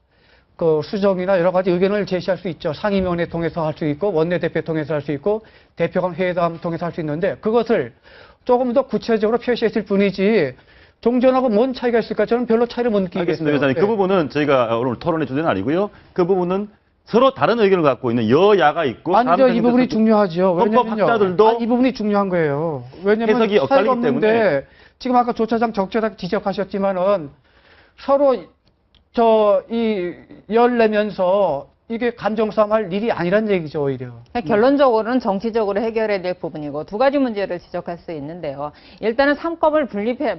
그 수정이나 여러 가지 의견을 제시할 수 있죠. 상임위원회 통해서 할 수 있고 원내대표 통해서 할 수 있고 대표간 회담 통해서 할 수 있는데 그것을 조금 더 구체적으로 표시했을 뿐이지 종전하고 뭔 차이가 있을까? 저는 별로 차이를 못 느끼겠어요. 알겠습니다, 위원장님. 그 부분은 저희가 오늘 토론의 주제는 아니고요. 그 부분은 서로 다른 의견을 갖고 있는 여야가 있고 아니죠. 이 부분이 중요하죠. 헌법학자들도 이 부분이 중요한 거예요. 왜냐하면 해석이 차이가 엇갈리기 없는데 때문에. 지금 아까 조 차장 적절하게 지적하셨지만은 서로 열 내면서 이게 감정싸움할 일이 아니란 얘기죠, 오히려. 결론적으로는 정치적으로 해결해야 될 부분이고 두 가지 문제를 지적할 수 있는데요. 일단은 3법을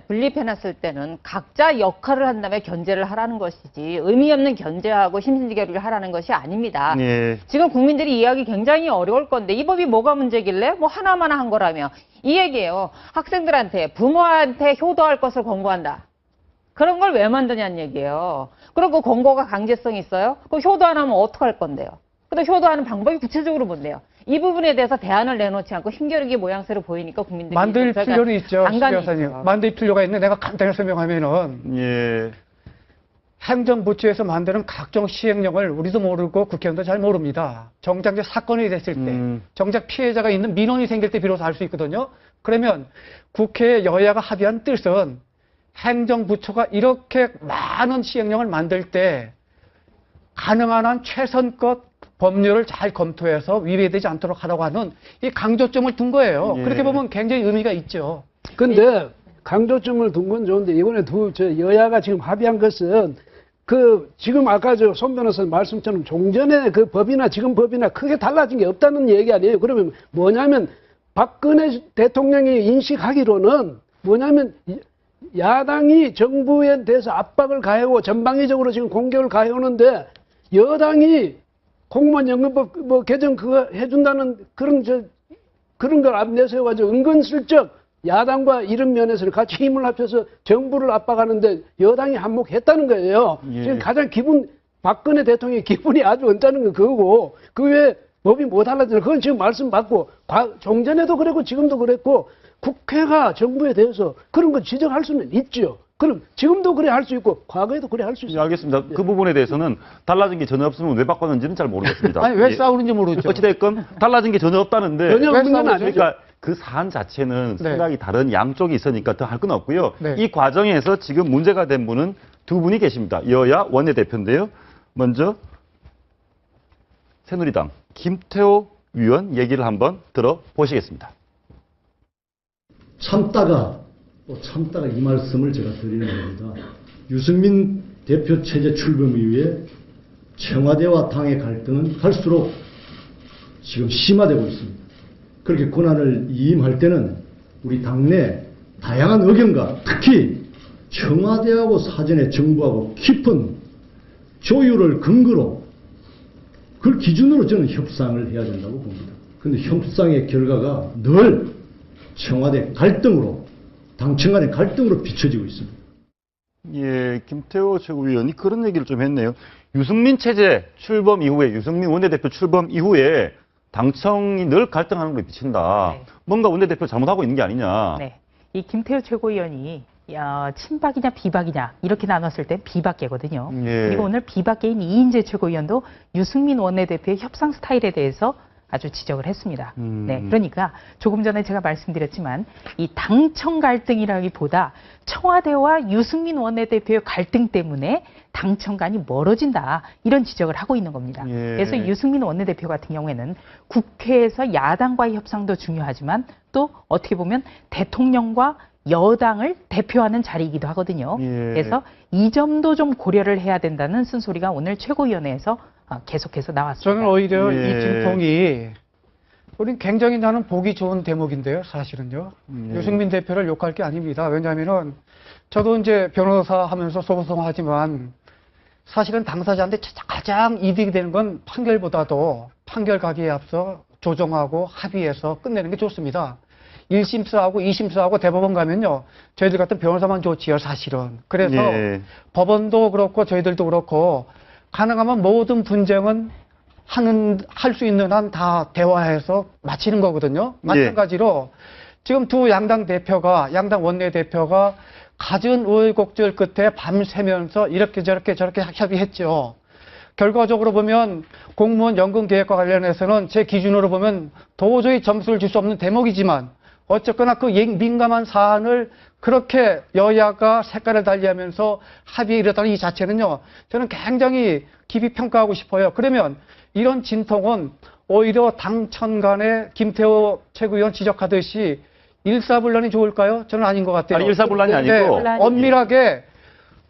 분립해놨을 때는 각자 역할을 한 다음에 견제를 하라는 것이지 의미 없는 견제하고 심신지결을 하라는 것이 아닙니다. 예. 지금 국민들이 이해하기 굉장히 어려울 건데 이 법이 뭐가 문제길래 뭐 하나만 한 거라며 이 얘기예요. 학생들한테 부모한테 효도할 것을 권고한다. 그런 걸 왜 만드냐는 얘기예요. 그리고 권고가 강제성이 있어요? 그 효도 안 하면 어떡할 건데요? 근데 효도하는 방법이 구체적으로 뭔데요? 이 부분에 대해서 대안을 내놓지 않고 힘겨루기 모양새로 보이니까 국민들이 만들 필요는 있죠. 안간이 있죠. 만들 필요가 있는데 내가 간단히 설명하면은 예. 행정부처에서 만드는 각종 시행령을 우리도 모르고 국회의원도 잘 모릅니다. 정작 이제 사건이 됐을 때, 정작 피해자가 있는 민원이 생길 때 비로소 알 수 있거든요. 그러면 국회 여야가 합의한 뜻은 행정부처가 이렇게 많은 시행령을 만들 때 가능한 한 최선껏 법률을 잘 검토해서 위배되지 않도록 하라고 하는 이 강조점을 둔 거예요. 예. 그렇게 보면 굉장히 의미가 있죠. 근데 강조점을 둔 건 좋은데 이번에 여야가 지금 합의한 것은 지금 아까 손 변호사 말씀처럼 종전의 그 법이나 지금 법이나 크게 달라진 게 없다는 얘기 아니에요. 그러면 뭐냐면 박근혜 대통령이 인식하기로는 뭐냐면 야당이 정부에 대해서 압박을 가해오고 전방위적으로 지금 공격을 가해오는데 여당이 공무원 연금법 개정 그거 해준다는 그런 걸 앞 내세워가지고 은근슬쩍 야당과 이런 면에서는 같이 힘을 합쳐서 정부를 압박하는데 여당이 한몫했다는 거예요. 예. 지금 가장 박근혜 대통령의 기분이 아주 언짢은 건 그거고 그 외에 법이 뭐 달라지나 그건 지금 말씀 받고 종전에도 그랬고 지금도 그랬고 국회가 정부에 대해서 그런 거 지적할 수는 있죠. 그럼 지금도 그래 할 수 있고 과거에도 그래 할 수 있어요. 예, 알겠습니다. 그 부분에 대해서는 달라진 게 전혀 없으면 왜 바꿨는지는 잘 모르겠습니다. 아니 왜 싸우는지 모르죠. 어찌됐건 달라진 게 전혀 없다는데 전혀 없는 건 아니죠. 그러니까 그 사안 자체는 생각이 다른 양쪽이 있으니까 더 할 건 없고요. 네. 이 과정에서 지금 문제가 된 분은 두 분이 계십니다. 여야 원내대표인데요. 먼저 새누리당 김태호 위원 얘기를 한번 들어보시겠습니다. 참다가 이 말씀을 제가 드리는 겁니다. 유승민 대표 체제 출범 이후에 청와대와 당의 갈등은 갈수록 지금 심화되고 있습니다. 그렇게 권한을 이임할 때는 우리 당내 다양한 의견과 특히 청와대하고 사전에 정부하고 깊은 조율을 근거로 그걸 기준으로 저는 협상을 해야 된다고 봅니다. 그런데 협상의 결과가 늘 청와대 갈등으로 당청 간의 갈등으로 비춰지고 있습니다. 예, 김태호 최고위원이 그런 얘기를 좀 했네요. 유승민 체제 출범 이후에 유승민 원내대표 출범 이후에 당청이 늘 갈등하는 걸로 비친다. 네. 뭔가 원내대표 잘못하고 있는 게 아니냐. 네. 이 김태호 최고위원이 친박이냐 비박이냐 이렇게 나눴을 때 비박계거든요. 예. 그리고 오늘 비박계인 이인재 최고위원도 유승민 원내대표의 협상 스타일에 대해서 아주 지적을 했습니다. 네, 그러니까 조금 전에 제가 말씀드렸지만 이 당청 갈등이라기보다 청와대와 유승민 원내대표의 갈등 때문에 당청 간이 멀어진다 이런 지적을 하고 있는 겁니다. 예. 그래서 유승민 원내대표 같은 경우에는 국회에서 야당과의 협상도 중요하지만 또 어떻게 보면 대통령과 여당을 대표하는 자리이기도 하거든요. 예. 그래서 이 점도 좀 고려를 해야 된다는 쓴소리가 오늘 최고위원회에서 계속해서 나왔습니다. 저는 오히려 예. 이 진통이 우린 굉장히 나는 보기 좋은 대목인데요, 사실은요. 유승민 대표를 욕할 게 아닙니다. 왜냐하면은 저도 이제 변호사 하면서 소송하지만 사실은 당사자한테 가장 이득이 되는 건 판결보다도 판결 가기에 앞서 조정하고 합의해서 끝내는 게 좋습니다. 1심수하고 2심수하고 대법원 가면요. 저희들 같은 변호사만 좋지요, 사실은. 그래서 예. 법원도 그렇고 저희들도 그렇고 가능하면 모든 분쟁은 할 수 있는 한 다 대화해서 마치는 거거든요. 마찬가지로 지금 두 양당 원내대표가 갖은 우여곡절 끝에 밤새면서 이렇게 저렇게 협의했죠. 결과적으로 보면 공무원 연금 계획과 관련해서는 제 기준으로 보면 도저히 점수를 줄 수 없는 대목이지만 어쨌거나 그 민감한 사안을 그렇게 여야가 색깔을 달리하면서 합의에 이르다는 이 자체는요, 저는 굉장히 깊이 평가하고 싶어요. 그러면 이런 진통은 오히려 당천 간에 김태호 최고위원 지적하듯이 일사불란이 좋을까요? 저는 아닌 것 같아요. 아니, 일사불란이 아니고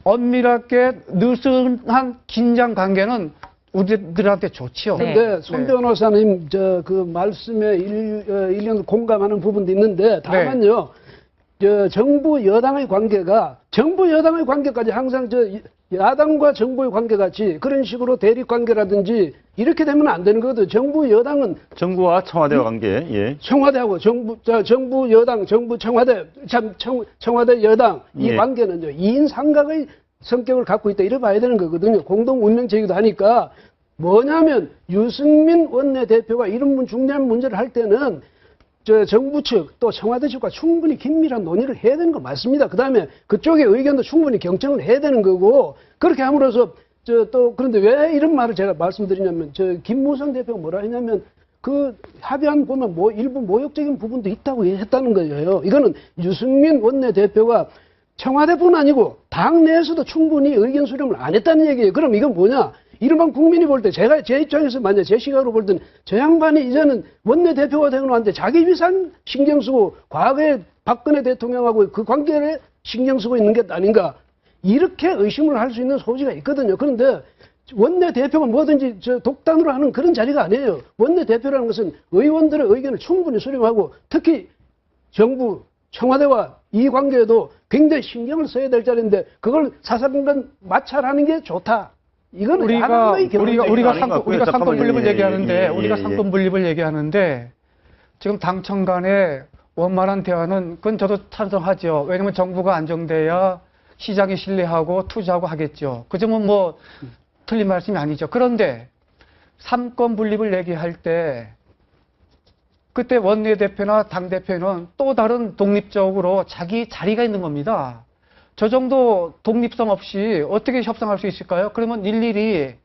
엄밀하게 느슨한 긴장 관계는 우리들한테 좋지요. 근데 손 변호사님 그 말씀에 일련 공감하는 부분도 있는데 다만요. 정부 여당의 관계까지 항상 야당과 정부의 관계같이 그런 식으로 대립 관계라든지 이렇게 되면 안 되는 거거든요. 정부 여당은 정부와 청와대와 관계, 예. 청와대하고 정부 여당, 정부 청와대, 청와대 여당 이 관계는요 2인 삼각의 성격을 갖고 있다 이래 봐야 되는 거거든요. 공동 운명체이기도 하니까 뭐냐면 유승민 원내대표가 이런 중요한 문제를 할 때는 정부 측 또 청와대 측과 충분히 긴밀한 논의를 해야 되는 거 맞습니다. 그다음에 그쪽의 의견도 충분히 경청을 해야 되는 거고 그렇게 함으로써 그런데 왜 이런 말을 제가 말씀드리냐면 김무성 대표가 뭐라 했냐면 그 합의안 보면 일부 모욕적인 부분도 있다고 했다는 거예요. 이거는 유승민 원내대표가 청와대뿐 아니고 당 내에서도 충분히 의견 수렴을 안 했다는 얘기예요. 그럼 이건 뭐냐? 이른바 국민이 볼 때 제 입장에서 만약 제 시각으로 볼 때는 저 양반이 이제는 원내대표가 되고 나는데 자기 위산 신경 쓰고 과거에 박근혜 대통령하고 그 관계를 신경 쓰고 있는 게 아닌가 이렇게 의심을 할 수 있는 소지가 있거든요. 그런데 원내대표가 뭐든지 독단으로 하는 그런 자리가 아니에요. 원내대표라는 것은 의원들의 의견을 충분히 수렴하고 특히 정부 청와대와 이 관계에도 굉장히 신경을 써야 될 자리인데 그걸 사사건건 마찰하는 게 좋다. 이건 우리가 상권 분립을 얘기하는데 우리가 상권 분립을 얘기하는데 지금 당청 간의 원만한 대화는 그건 저도 찬성하죠. 왜냐하면 정부가 안정돼야 시장이 신뢰하고 투자하고 하겠죠. 그 점은 뭐 틀린 말씀이 아니죠. 그런데 삼권 분립을 얘기할 때 그때 원내대표나 당대표는 또 다른 독립적으로 자기 자리가 있는 겁니다. 저 정도 독립성 없이 어떻게 협상할 수 있을까요? 그러면 일일이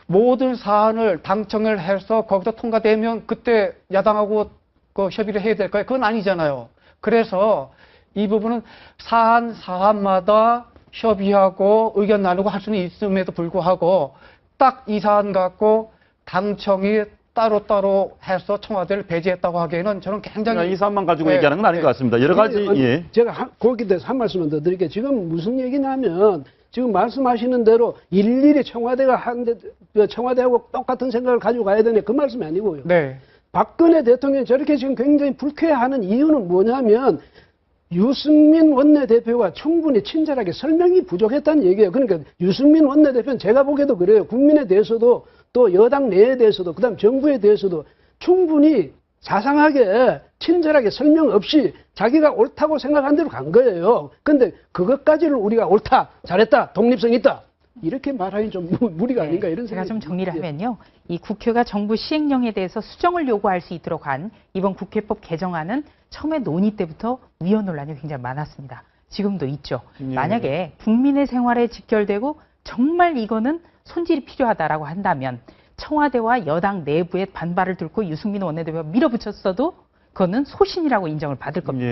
모든 사안을 당청을 해서 거기서 통과되면 그때 야당하고 그 협의를 해야 될까요? 그건 아니잖아요. 그래서 이 부분은 사안마다 협의하고 의견 나누고 할 수는 있음에도 불구하고 딱 이 사안 갖고 당청이 따로따로 해서 청와대를 배제했다고 하기에는 저는 굉장히 이 사안만 가지고 얘기하는 건 아닌 것 같습니다. 여러 가지 제가 거기에 대해서 한 말씀만 더 드릴게요. 지금 무슨 얘기냐면 지금 말씀하시는 대로 일일이 청와대하고 똑같은 생각을 가지고 가야 되네 그 말씀이 아니고요. 박근혜 대통령이 저렇게 지금 굉장히 불쾌해하는 이유는 뭐냐면 유승민 원내대표가 충분히 친절하게 설명이 부족했다는 얘기예요. 그러니까 유승민 원내대표는 제가 보기에도 그래요. 국민에 대해서도 또 여당 내에 대해서도 그다음 정부에 대해서도 충분히 자상하게 친절하게 설명 없이 자기가 옳다고 생각한 대로 간 거예요. 근데 그것까지를 우리가 옳다, 잘했다, 독립성 있다 이렇게 말하기 좀 무리가 아닌가 이런 제가 생각이 좀 정리를 하면요. 이 국회가 정부 시행령에 대해서 수정을 요구할 수 있도록 한 이번 국회법 개정안은 처음에 논의 때부터 위헌 논란이 굉장히 많았습니다. 지금도 있죠. 만약에 국민의 생활에 직결되고 정말 이거는 손질이 필요하다라고 한다면 청와대와 여당 내부의 반발을 뚫고 유승민 원내대표가 밀어붙였어도 그거는 소신이라고 인정을 받을 겁니다.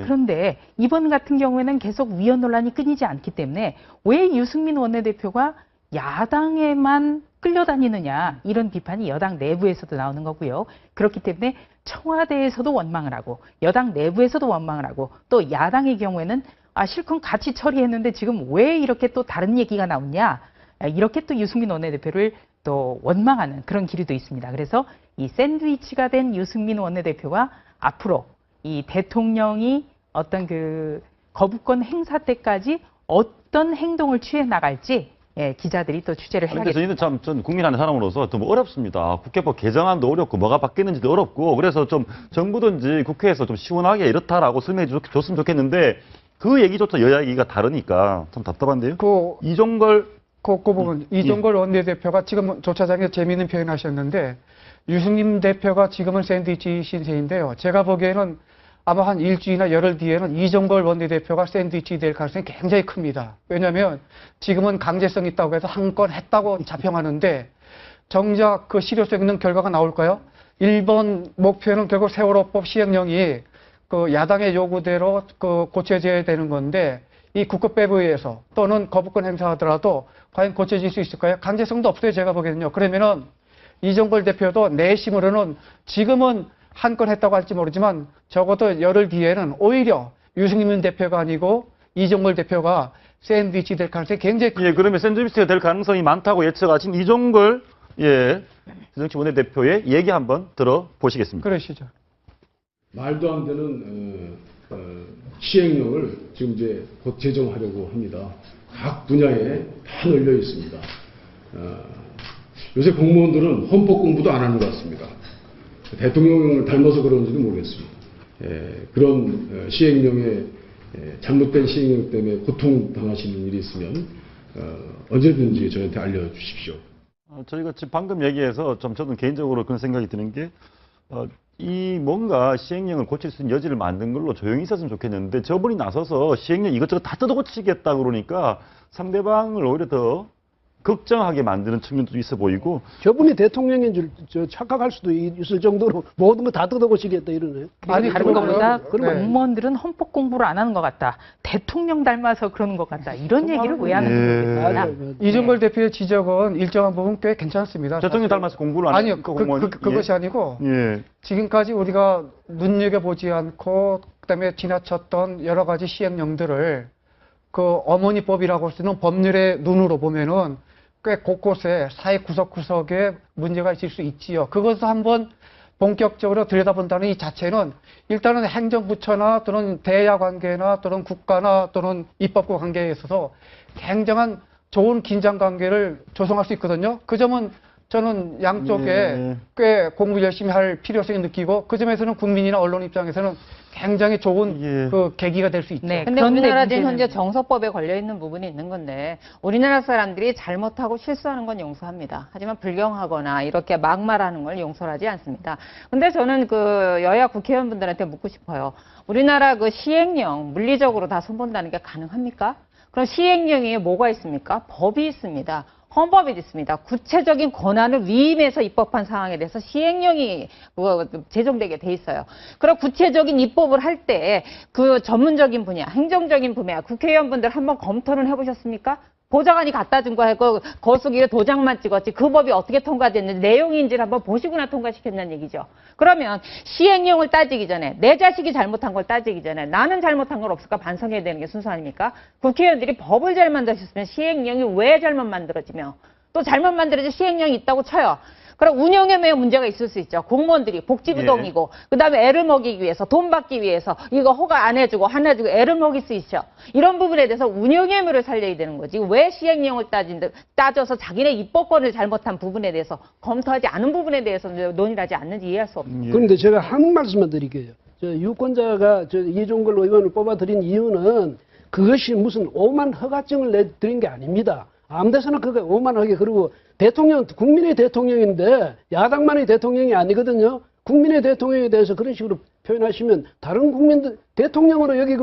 그런데 이번 같은 경우에는 계속 위헌 논란이 끊이지 않기 때문에 왜 유승민 원내대표가 야당에만 끌려다니느냐 이런 비판이 여당 내부에서도 나오는 거고요. 그렇기 때문에 청와대에서도 원망을 하고 여당 내부에서도 원망을 하고 또 야당의 경우에는 실컷 같이 처리했는데 지금 왜 이렇게 또 다른 얘기가 나오냐 이렇게 또 유승민 원내대표를 또 원망하는 그런 기류도 있습니다. 그래서 이 샌드위치가 된 유승민 원내대표가 앞으로 이 대통령이 어떤 그 거부권 행사 때까지 어떤 행동을 취해 나갈지 예, 기자들이 또 취재를 그런데 해야겠습니다. 저희는 전 국민하는 사람으로서 좀 어렵습니다. 국회법 개정안도 어렵고 뭐가 바뀌는지도 어렵고 그래서 좀 정부든지 국회에서 좀 시원하게 이렇다라고 설명해 줬으면 좋겠는데 그 얘기조차 여야 얘기가 다르니까 참 답답한데요. 이종걸 그 부분 이종걸 원내대표가 지금 조차장에 재미있는 표현하셨는데 유승민 대표가 지금은 샌드위치 신세인데요. 제가 보기에는 아마 한 일주일이나 열흘 뒤에는 이종걸 원내대표가 샌드위치 될 가능성이 굉장히 큽니다. 왜냐하면 지금은 강제성 있다고 해서 한 건 했다고 자평하는데 정작 그 실효성 있는 결과가 나올까요? 1번 목표는 결국 세월호법 시행령이 그 야당의 요구대로 그 고쳐져야 되는 건데 이 국회배부에서 또는 거부권 행사하더라도 과연 고쳐질 수 있을까요? 강제성도 없어요, 제가 보기에는요. 그러면은 이종걸 대표도 내심으로는 지금은 한 건 했다고 할지 모르지만 적어도 열흘 뒤에는 오히려 유승민 대표가 아니고 이종걸 대표가 샌드위치 될 가능성이 굉장히 예, 그러면 샌드위치가 될 가능성이 많다고 예측하신 이종걸 정치 원내대표의 얘기 한번 들어보시겠습니다. 그러시죠. 말도 안 되는 시행령을 지금 이제 곧 제정하려고 합니다. 각 분야에 다 널려 있습니다. 요새 공무원들은 헌법 공부도 안 하는 것 같습니다. 대통령을 닮아서 그런지도 모르겠습니다. 그런 시행령에 잘못된 시행령 때문에 고통당하시는 일이 있으면 언제든지 저희한테 알려주십시오. 저희가 지금 방금 얘기해서 좀 저는 개인적으로 그런 생각이 드는 게 이 뭔가 시행령을 고칠 수 있는 여지를 만든 걸로 조용히 있었으면 좋겠는데 저분이 나서서 시행령 이것저것 다 뜯어고치겠다 그러니까 상대방을 오히려 더 걱정하게 만드는 측면도 있어 보이고 저분이 대통령인 줄 착각할 수도 있을 정도로 모든 거 다 뜯어고치겠다 이러네요. 아니 다른 것보다 그러면 공무원들은 헌법 공부를 안 하는 것 같다. 대통령 닮아서 그러는 것 같다. 이런 얘기를 왜 하는지 모르겠습니다. 이종걸 대표의 지적은 일정한 부분 꽤 괜찮습니다. 대통령 닮아서 공부를 안 아니요, 하니까 공무원이 그것이 아니고 예. 지금까지 우리가 눈여겨보지 않고 그다음에 지나쳤던 여러 가지 시행령들을 그 어머니법이라고 쓰는 법률의 눈으로 보면은 꽤 곳곳에 사회 구석구석에 문제가 있을 수 있지요. 그것을 한번 본격적으로 들여다본다는 이 자체는 일단은 행정부처나 또는 대야 관계나 또는 국가나 또는 입법부 관계에 있어서 굉장한 좋은 긴장 관계를 조성할 수 있거든요. 그 점은 저는 양쪽에 꽤 공부 열심히 할 필요성이 느끼고 그 점에서는 국민이나 언론 입장에서는 굉장히 좋은 그 계기가 될 수 있죠. 네, 근데 우리나라 지금 현재 정서법에 걸려 있는 부분이 있는 건데 우리나라 사람들이 잘못하고 실수하는 건 용서합니다. 하지만 불경하거나 이렇게 막말하는 걸 용서하지 않습니다. 근데 저는 그 여야 국회의원분들한테 묻고 싶어요. 우리나라 그 시행령 물리적으로 다 손본다는 게 가능합니까? 그럼 시행령에 뭐가 있습니까? 법이 있습니다. 헌법이 있습니다. 구체적인 권한을 위임해서 입법한 상황에 대해서 시행령이 제정되게 돼 있어요. 그럼 구체적인 입법을 할 때 그 전문적인 분야, 행정적인 분야, 국회의원분들 한번 검토를 해보셨습니까? 보좌관이 갖다 준 거에 그 거수기에 도장만 찍었지 그 법이 어떻게 통과됐는지 내용인지를 한번 보시고나 통과시켰냐는 얘기죠. 그러면 시행령을 따지기 전에 내 자식이 잘못한 걸 따지기 전에 나는 잘못한 걸 없을까 반성해야 되는 게 순서 아닙니까? 국회의원들이 법을 잘 만드셨으면 시행령이 왜 잘못 만들어지며 또 잘못 만들어진 시행령이 있다고 쳐요. 그럼 운영에 매우 문제가 있을 수 있죠. 공무원들이 복지부동이고 그다음에 애를 먹이기 위해서 돈 받기 위해서 이거 허가 안 해주고 안 해주고 애를 먹일 수 있죠. 이런 부분에 대해서 운영의 의무를 살려야 되는 거지. 왜 시행령을 따져서 자기네 입법권을 잘못한 부분에 대해서 검토하지 않은 부분에 대해서 논의를 하지 않는지 이해할 수 없습니다. 그런데 제가 한 말씀만 드릴게요. 유권자가 이종걸 의원을 뽑아들인 이유는 그것이 무슨 오만 허가증을 내드린 게 아닙니다. 아무 데서나 그거 오만하게 그러고 대통령, 국민의 대통령인데 야당만의 대통령이 아니거든요. 국민의 대통령에 대해서 그런 식으로 표현하시면 다른 국민들, 대통령으로 여기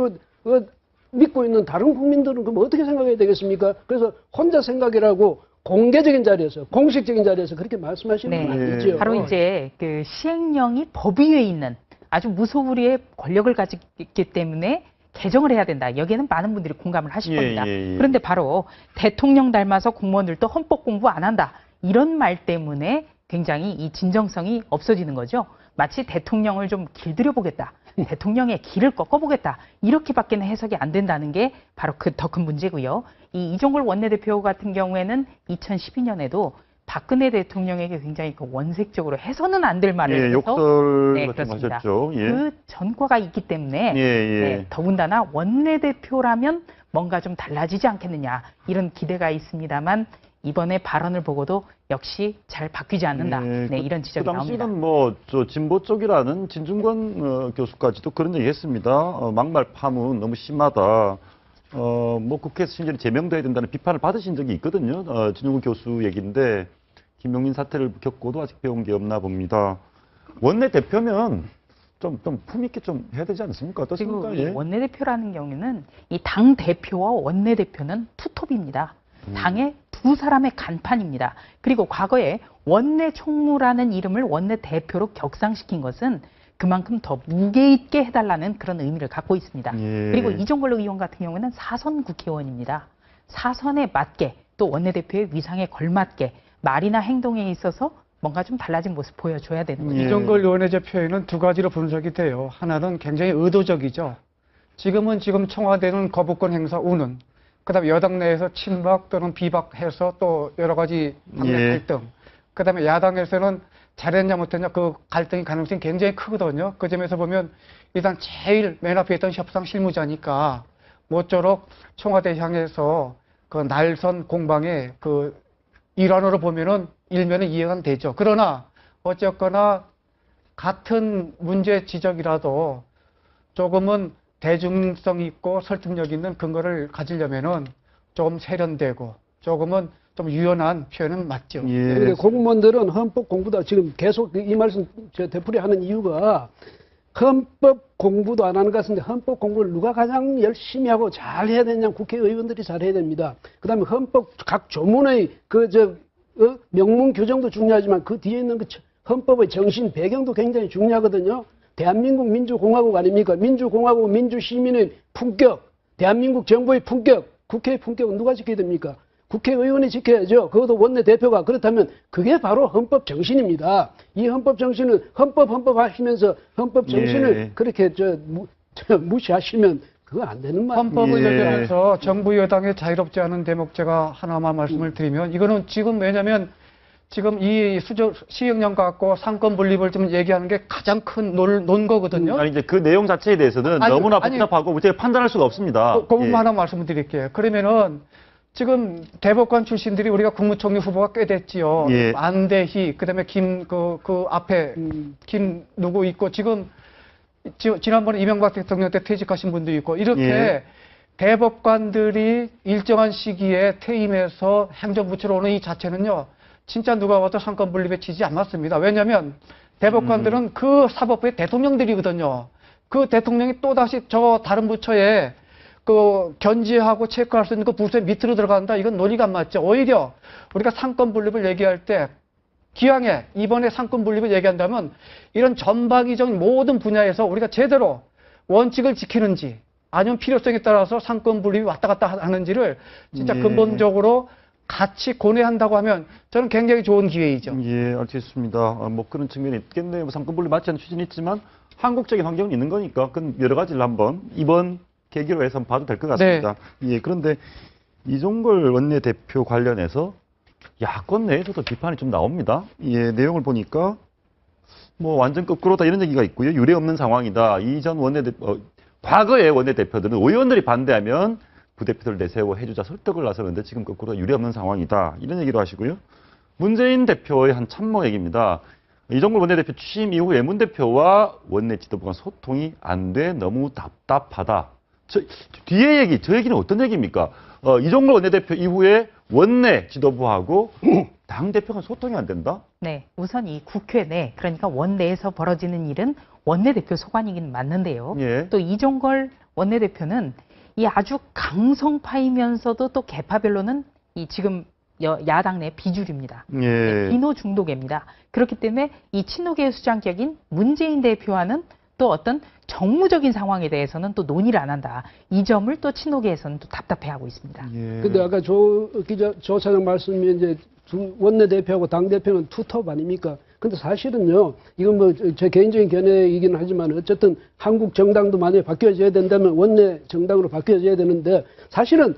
믿고 있는 다른 국민들은 그럼 어떻게 생각해야 되겠습니까? 그래서 혼자 생각이라고 공개적인 자리에서, 공식적인 자리에서 그렇게 말씀하시는 건 아니죠. 바로 이제 그 시행령이 법 위에 있는 아주 무소불위의 권력을 가지기 때문에 개정을 해야 된다. 여기에는 많은 분들이 공감을 하실 겁니다. 그런데 바로 대통령 닮아서 공무원들도 헌법 공부 안 한다. 이런 말 때문에 굉장히 이 진정성이 없어지는 거죠. 마치 대통령을 좀 길들여 보겠다. 대통령의 길을 꺾어보겠다. 이렇게밖에는 해석이 안 된다는 게 바로 그 더 큰 문제고요. 이 이종걸 원내대표 같은 경우에는 2012년에도 박근혜 대통령에게 굉장히 그 원색적으로 해서는 안 될 말을 해서 욕설 네, 같은 거 그렇습니다. 하셨죠. 예. 그 전과가 있기 때문에 예. 네, 더군다나 원내대표라면 뭔가 좀 달라지지 않겠느냐 이런 기대가 있습니다만 이번에 발언을 보고도 역시 잘 바뀌지 않는다. 네, 이런 지적이 나옵니다. 당시는 뭐 저 진보 쪽이라는 진중권 교수까지도 그런 얘기했습니다. 막말 파문 너무 심하다. 뭐 국회에서 심지어 제명돼야 된다는 비판을 받으신 적이 있거든요. 진중권 교수 얘기인데 김용민 사태를 겪고도 아직 배운 게 없나 봅니다. 원내 대표면 좀 품 있게 좀 해야 되지 않습니까? 어떻습니까? 그리고 이 원내대표라는 경우는 이 당 대표와 원내대표는 투톱입니다. 당의 두 사람의 간판입니다. 그리고 과거에 원내 총무라는 이름을 원내 대표로 격상시킨 것은 그만큼 더 무게 있게 해달라는 그런 의미를 갖고 있습니다. 예. 그리고 이종걸 의원 같은 경우는 사선 국회의원입니다. 사선에 맞게 또 원내대표의 위상에 걸맞게 말이나 행동에 있어서 뭔가 좀 달라진 모습 보여줘야 되는 거죠. 이종걸 의원의 표현은 두 가지로 분석이 돼요. 하나는 굉장히 의도적이죠. 지금 청와대는 거부권 행사 우는, 그다음에 여당 내에서 친박 또는 비박해서 또 여러 가지 당내 갈등, 그다음에 야당에서는 잘했냐 못했냐 그 갈등이 가능성이 굉장히 크거든요. 그 점에서 보면 일단 제일 맨 앞에 있던 협상 실무자니까 모쪼록 청와대 향해서 그 날선 공방의 그 일환으로 보면은 일면은 이해가 되죠. 그러나 어쨌거나 같은 문제 지적이라도 조금은 대중성 있고 설득력 있는 근거를 가지려면은 조금 세련되고 조금은 좀 유연한 표현은 맞죠. 그런데 공무원들은 헌법 공부도 지금 계속 이 말씀 저 되풀이하는 이유가 헌법 공부도 안 하는 것 같은데 헌법 공부를 누가 가장 열심히 하고 잘 해야 되냐 국회의원들이 잘 해야 됩니다. 그다음에 헌법 각 조문의 명문 규정도 중요하지만 그 뒤에 있는 그 헌법의 정신 배경도 굉장히 중요하거든요. 대한민국 민주공화국 아닙니까? 민주공화국 민주시민의 품격, 대한민국 정부의 품격, 국회의 품격은 누가 지켜야 됩니까? 국회의원이 지켜야죠. 그것도 원내대표가. 그렇다면 그게 바로 헌법 정신입니다. 이 헌법 정신을 헌법 하시면서 헌법 정신을 그렇게 무시하시면 그거 안 되는 말이에요. 헌법을 얘기하면서 정부 여당의 자유롭지 않은 대목 제가 하나만 말씀을 드리면 이거는 지금 왜냐면 지금 이 시행령 갖고 상권 분립을 좀 얘기하는 게 가장 큰 논거거든요. 아니 이제 그 내용 자체에 대해서는 너무나 복잡하고 제가 판단할 수가 없습니다. 그 부분 하나 말씀을 드릴게요. 그러면은 지금 대법관 출신들이 우리가 국무총리 후보가 꽤 됐지요. 안대희, 그다음에 그 앞에 김 누구 있고 지금 지난번에 이명박 대통령 때 퇴직하신 분도 있고 이렇게 대법관들이 일정한 시기에 퇴임해서 행정부처로 오는 이 자체는요. 진짜 누가 와도 상권 분립에 지지 않았습니다. 왜냐하면 대법관들은 그 사법부의 대통령들이거든요. 그 대통령이 또다시 저 다른 부처에 그 견제하고 체크할 수 있는 그 부서의 밑으로 들어간다. 이건 논리가 안 맞죠. 오히려 우리가 상권 분립을 얘기할 때 기왕에 이번에 상권 분립을 얘기한다면 이런 전방위적인 모든 분야에서 우리가 제대로 원칙을 지키는지 아니면 필요성에 따라서 상권 분립이 왔다 갔다 하는지를 진짜 근본적으로 같이 고뇌한다고 하면 저는 굉장히 좋은 기회이죠. 예, 알겠습니다. 뭐 그런 측면이 있겠네요. 상권 분립 맞지 않는 취지는 있지만 한국적인 환경은 있는 거니까 그 여러 가지를 한번 이번 계기로 해서 한번 봐도 될 것 같습니다. 예, 그런데 이종걸 원내대표 관련해서 야권 내에서도 비판이 좀 나옵니다. 예, 내용을 보니까 뭐 완전 거꾸로다 이런 얘기가 있고요. 유례 없는 상황이다. 이전 원내대표, 과거의 원내대표들은 의원들이 반대하면 부대표들 내세워 해주자 설득을 나서는데 지금 거꾸로 유례 없는 상황이다. 이런 얘기도 하시고요. 문재인 대표의 한 참모 얘기입니다. 이종걸 원내대표 취임 이후 외문대표와 원내 지도부가 소통이 안 돼 너무 답답하다. 뒤에 얘기, 저 얘기는 어떤 얘기입니까? 이종걸 원내대표 이후에 원내 지도부하고 당대표가 소통이 안 된다? 네, 우선 이 국회 내, 그러니까 원내에서 벌어지는 일은 원내대표 소관이긴 맞는데요. 또 이종걸 원내대표는 이 아주 강성파이면서도 또 계파별로는 이 지금 야당 내 비주류입니다. 비노 중도계입니다. 그렇기 때문에 이 친노계의 수장격인 문재인 대표와는 또 어떤 정무적인 상황에 대해서는 또 논의를 안 한다. 이 점을 또 친노계에서는 또 답답해하고 있습니다. 근데 아까 조 차장 말씀이 이제 원내대표하고 당대표는 투톱 아닙니까? 근데 사실은요, 이건 뭐 제 개인적인 견해이긴 하지만 어쨌든 한국 정당도 만약에 바뀌어져야 된다면 원내 정당으로 바뀌어져야 되는데 사실은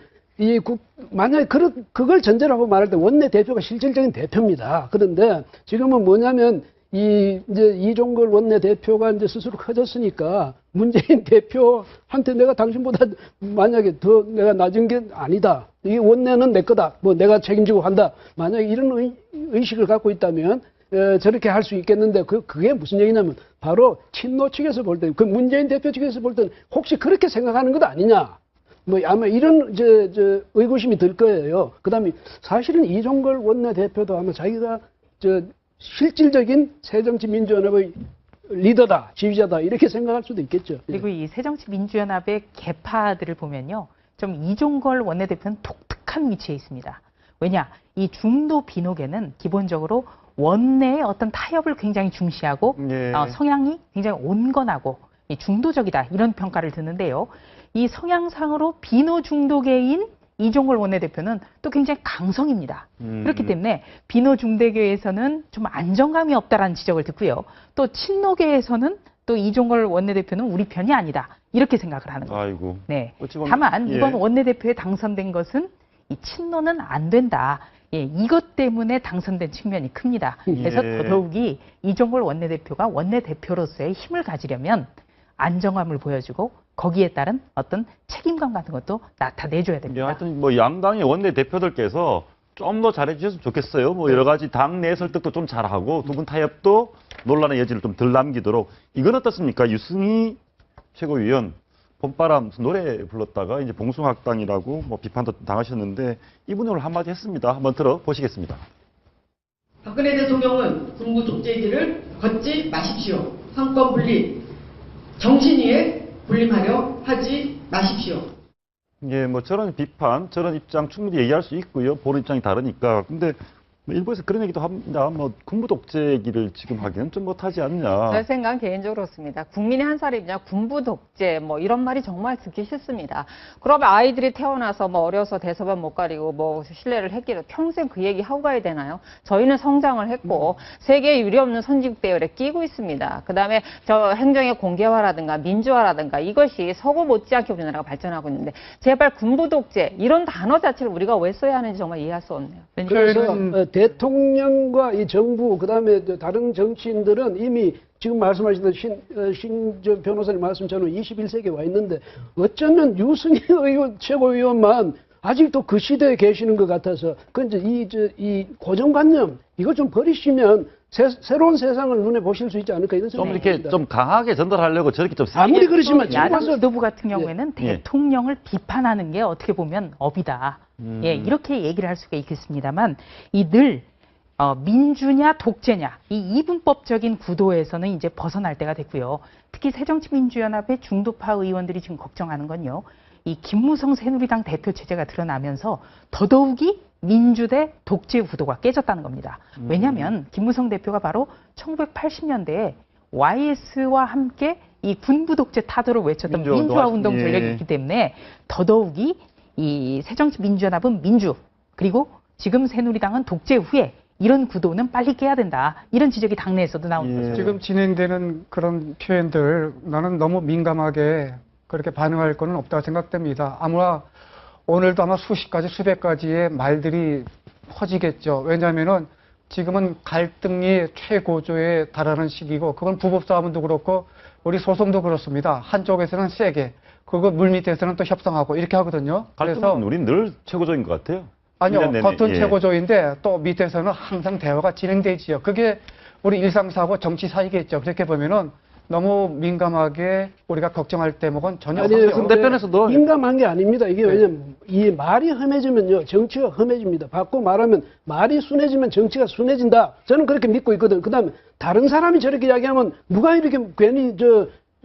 만약에 그걸 전제로 하고 말할 때 원내대표가 실질적인 대표입니다. 그런데 지금은 뭐냐면 이제 이종걸 원내대표가 이제 스스로 커졌으니까 문재인 대표한테 내가 당신보다 만약에 더 내가 낮은 게 아니다. 이 원내는 내 거다. 뭐 내가 책임지고 한다. 만약에 이런 의식을 갖고 있다면 저렇게 할 수 있겠는데 그게 무슨 얘기냐면 바로 친노 측에서 볼 때 그 문재인 대표 측에서 볼 때는 혹시 그렇게 생각하는 것 아니냐. 뭐 아마 이런 의구심이 들 거예요. 그다음에 사실은 이종걸 원내대표도 아마 자기가 실질적인 새정치민주연합의 리더다, 지휘자다 이렇게 생각할 수도 있겠죠. 그리고 이 새정치민주연합의 개파들을 보면요, 좀 이종걸 원내대표는 독특한 위치에 있습니다. 왜냐, 이 중도 비노계는 기본적으로 원내의 어떤 타협을 굉장히 중시하고 성향이 굉장히 온건하고 중도적이다 이런 평가를 듣는데요. 이 성향상으로 비노 중도계인 이종걸 원내대표는 또 굉장히 강성입니다. 그렇기 때문에 비노 중도계에서는 좀 안정감이 없다라는 지적을 듣고요. 또 친노계에서는 또 이종걸 원내대표는 우리 편이 아니다 이렇게 생각을 하는 거죠. 아이고. 네. 다만 이번 원내대표에 당선된 것은 이 친노는 안 된다. 이것 때문에 당선된 측면이 큽니다. 그래서 더더욱이 이종걸 원내대표가 원내대표로서의 힘을 가지려면 안정감을 보여주고 거기에 따른 어떤 책임감 같은 것도 나타내줘야 됩니다. 하여튼 뭐 양당의 원내대표들께서 좀 더 잘해주셨으면 좋겠어요. 뭐 여러 가지 당내 설득도 좀 잘하고 두 분 타협도 논란의 여지를 좀 덜 남기도록. 이건 어떻습니까? 유승희 최고위원 봄바람 노래 불렀다가 이제 봉숭아학당이라고 뭐 비판도 당하셨는데 이분이 오늘 한마디 했습니다. 한번 들어보시겠습니다. 박근혜 대통령은 군부 독재기를 걷지 마십시오. 상권 분립, 정신위에 군림하려 하지 마십시오. 예, 뭐 저런 비판, 저런 입장 충분히 얘기할 수 있고요. 보는 입장이 다르니까. 근데 일부에서 그런 얘기도 합니다. 뭐 군부 독재기를 지금 하기는 좀 못하지 않냐. 제 생각은 개인적으로 그렇습니다. 국민이 한 살이냐 군부 독재 뭐 이런 말이 정말 듣기 싫습니다. 그러면 아이들이 태어나서 뭐 어려서 대소변 못 가리고 뭐 실례를 했기도 평생 그 얘기 하고 가야 되나요? 저희는 성장을 했고 세계에 유례없는 선진국 대열에 끼고 있습니다. 그다음에 저 행정의 공개화라든가 민주화라든가 이것이 서구 못지않게 우리나라가 발전하고 있는데 제발 군부 독재 이런 단어 자체를 우리가 왜 써야 하는지 정말 이해할 수 없네요. 그래서 대통령과 이 정부 그다음에 다른 정치인들은 이미 지금 말씀하신 신 변호사님 말씀처럼 21세기에 와 있는데 어쩌면 유승희 의원 최고위원만 아직도 그 시대에 계시는 것 같아서 이 고정관념 이거 좀 버리시면 새로운 세상을 눈에 보실 수 있지 않을까 이런 생각이 듭니다. 좀 이렇게 좀 강하게 전달하려고 저렇게 좀 아무리 그러시면 야당 지도부 같은 경우에는 대통령을 비판하는 게 어떻게 보면 업이다. 이렇게 얘기를 할 수가 있겠습니다만 늘 민주냐 독재냐 이 이분법적인 구도에서는 이제 벗어날 때가 됐고요. 특히 새정치민주연합의 중도파 의원들이 지금 걱정하는 건요. 이 김무성 새누리당 대표 체제가 드러나면서 더더욱이 민주 대 독재 구도가 깨졌다는 겁니다. 왜냐하면 김무성 대표가 바로 1980년대에 YS와 함께 이 군부 독재 타도를 외쳤던 민주화 운동 전력이 있기 때문에 더더욱이 이 새정치민주연합은 민주 그리고 지금 새누리당은 독재 후에 이런 구도는 빨리 깨야 된다. 이런 지적이 당내에서도 나오는 거죠. 지금 진행되는 그런 표현들 나는 너무 민감하게 그렇게 반응할 거는 없다고 생각됩니다. 오늘도 아마 수십 가지, 수백 가지의 말들이 퍼지겠죠. 왜냐하면은 지금은 갈등이 최고조에 달하는 시기고, 그건 부부싸움도 그렇고, 우리 소송도 그렇습니다. 한쪽에서는 세게, 그거 물밑에서는 또 협상하고 이렇게 하거든요. 그래서 우린 늘 최고조인 것 같아요. 아니요, 겉은 최고조인데 또 밑에서는 항상 대화가 진행되지요. 그게 우리 일상사고 정치사이겠죠. 그렇게 보면은 너무 민감하게 우리가 걱정할 대목은 전혀 없어요. 대표에서도 민감한 게 아닙니다. 이게 왜냐면 이 말이 험해지면요 정치가 험해집니다. 바꿔 말하면 말이 순해지면 정치가 순해진다. 저는 그렇게 믿고 있거든. 그다음에 다른 사람이 저렇게 이야기하면 누가 이렇게 괜히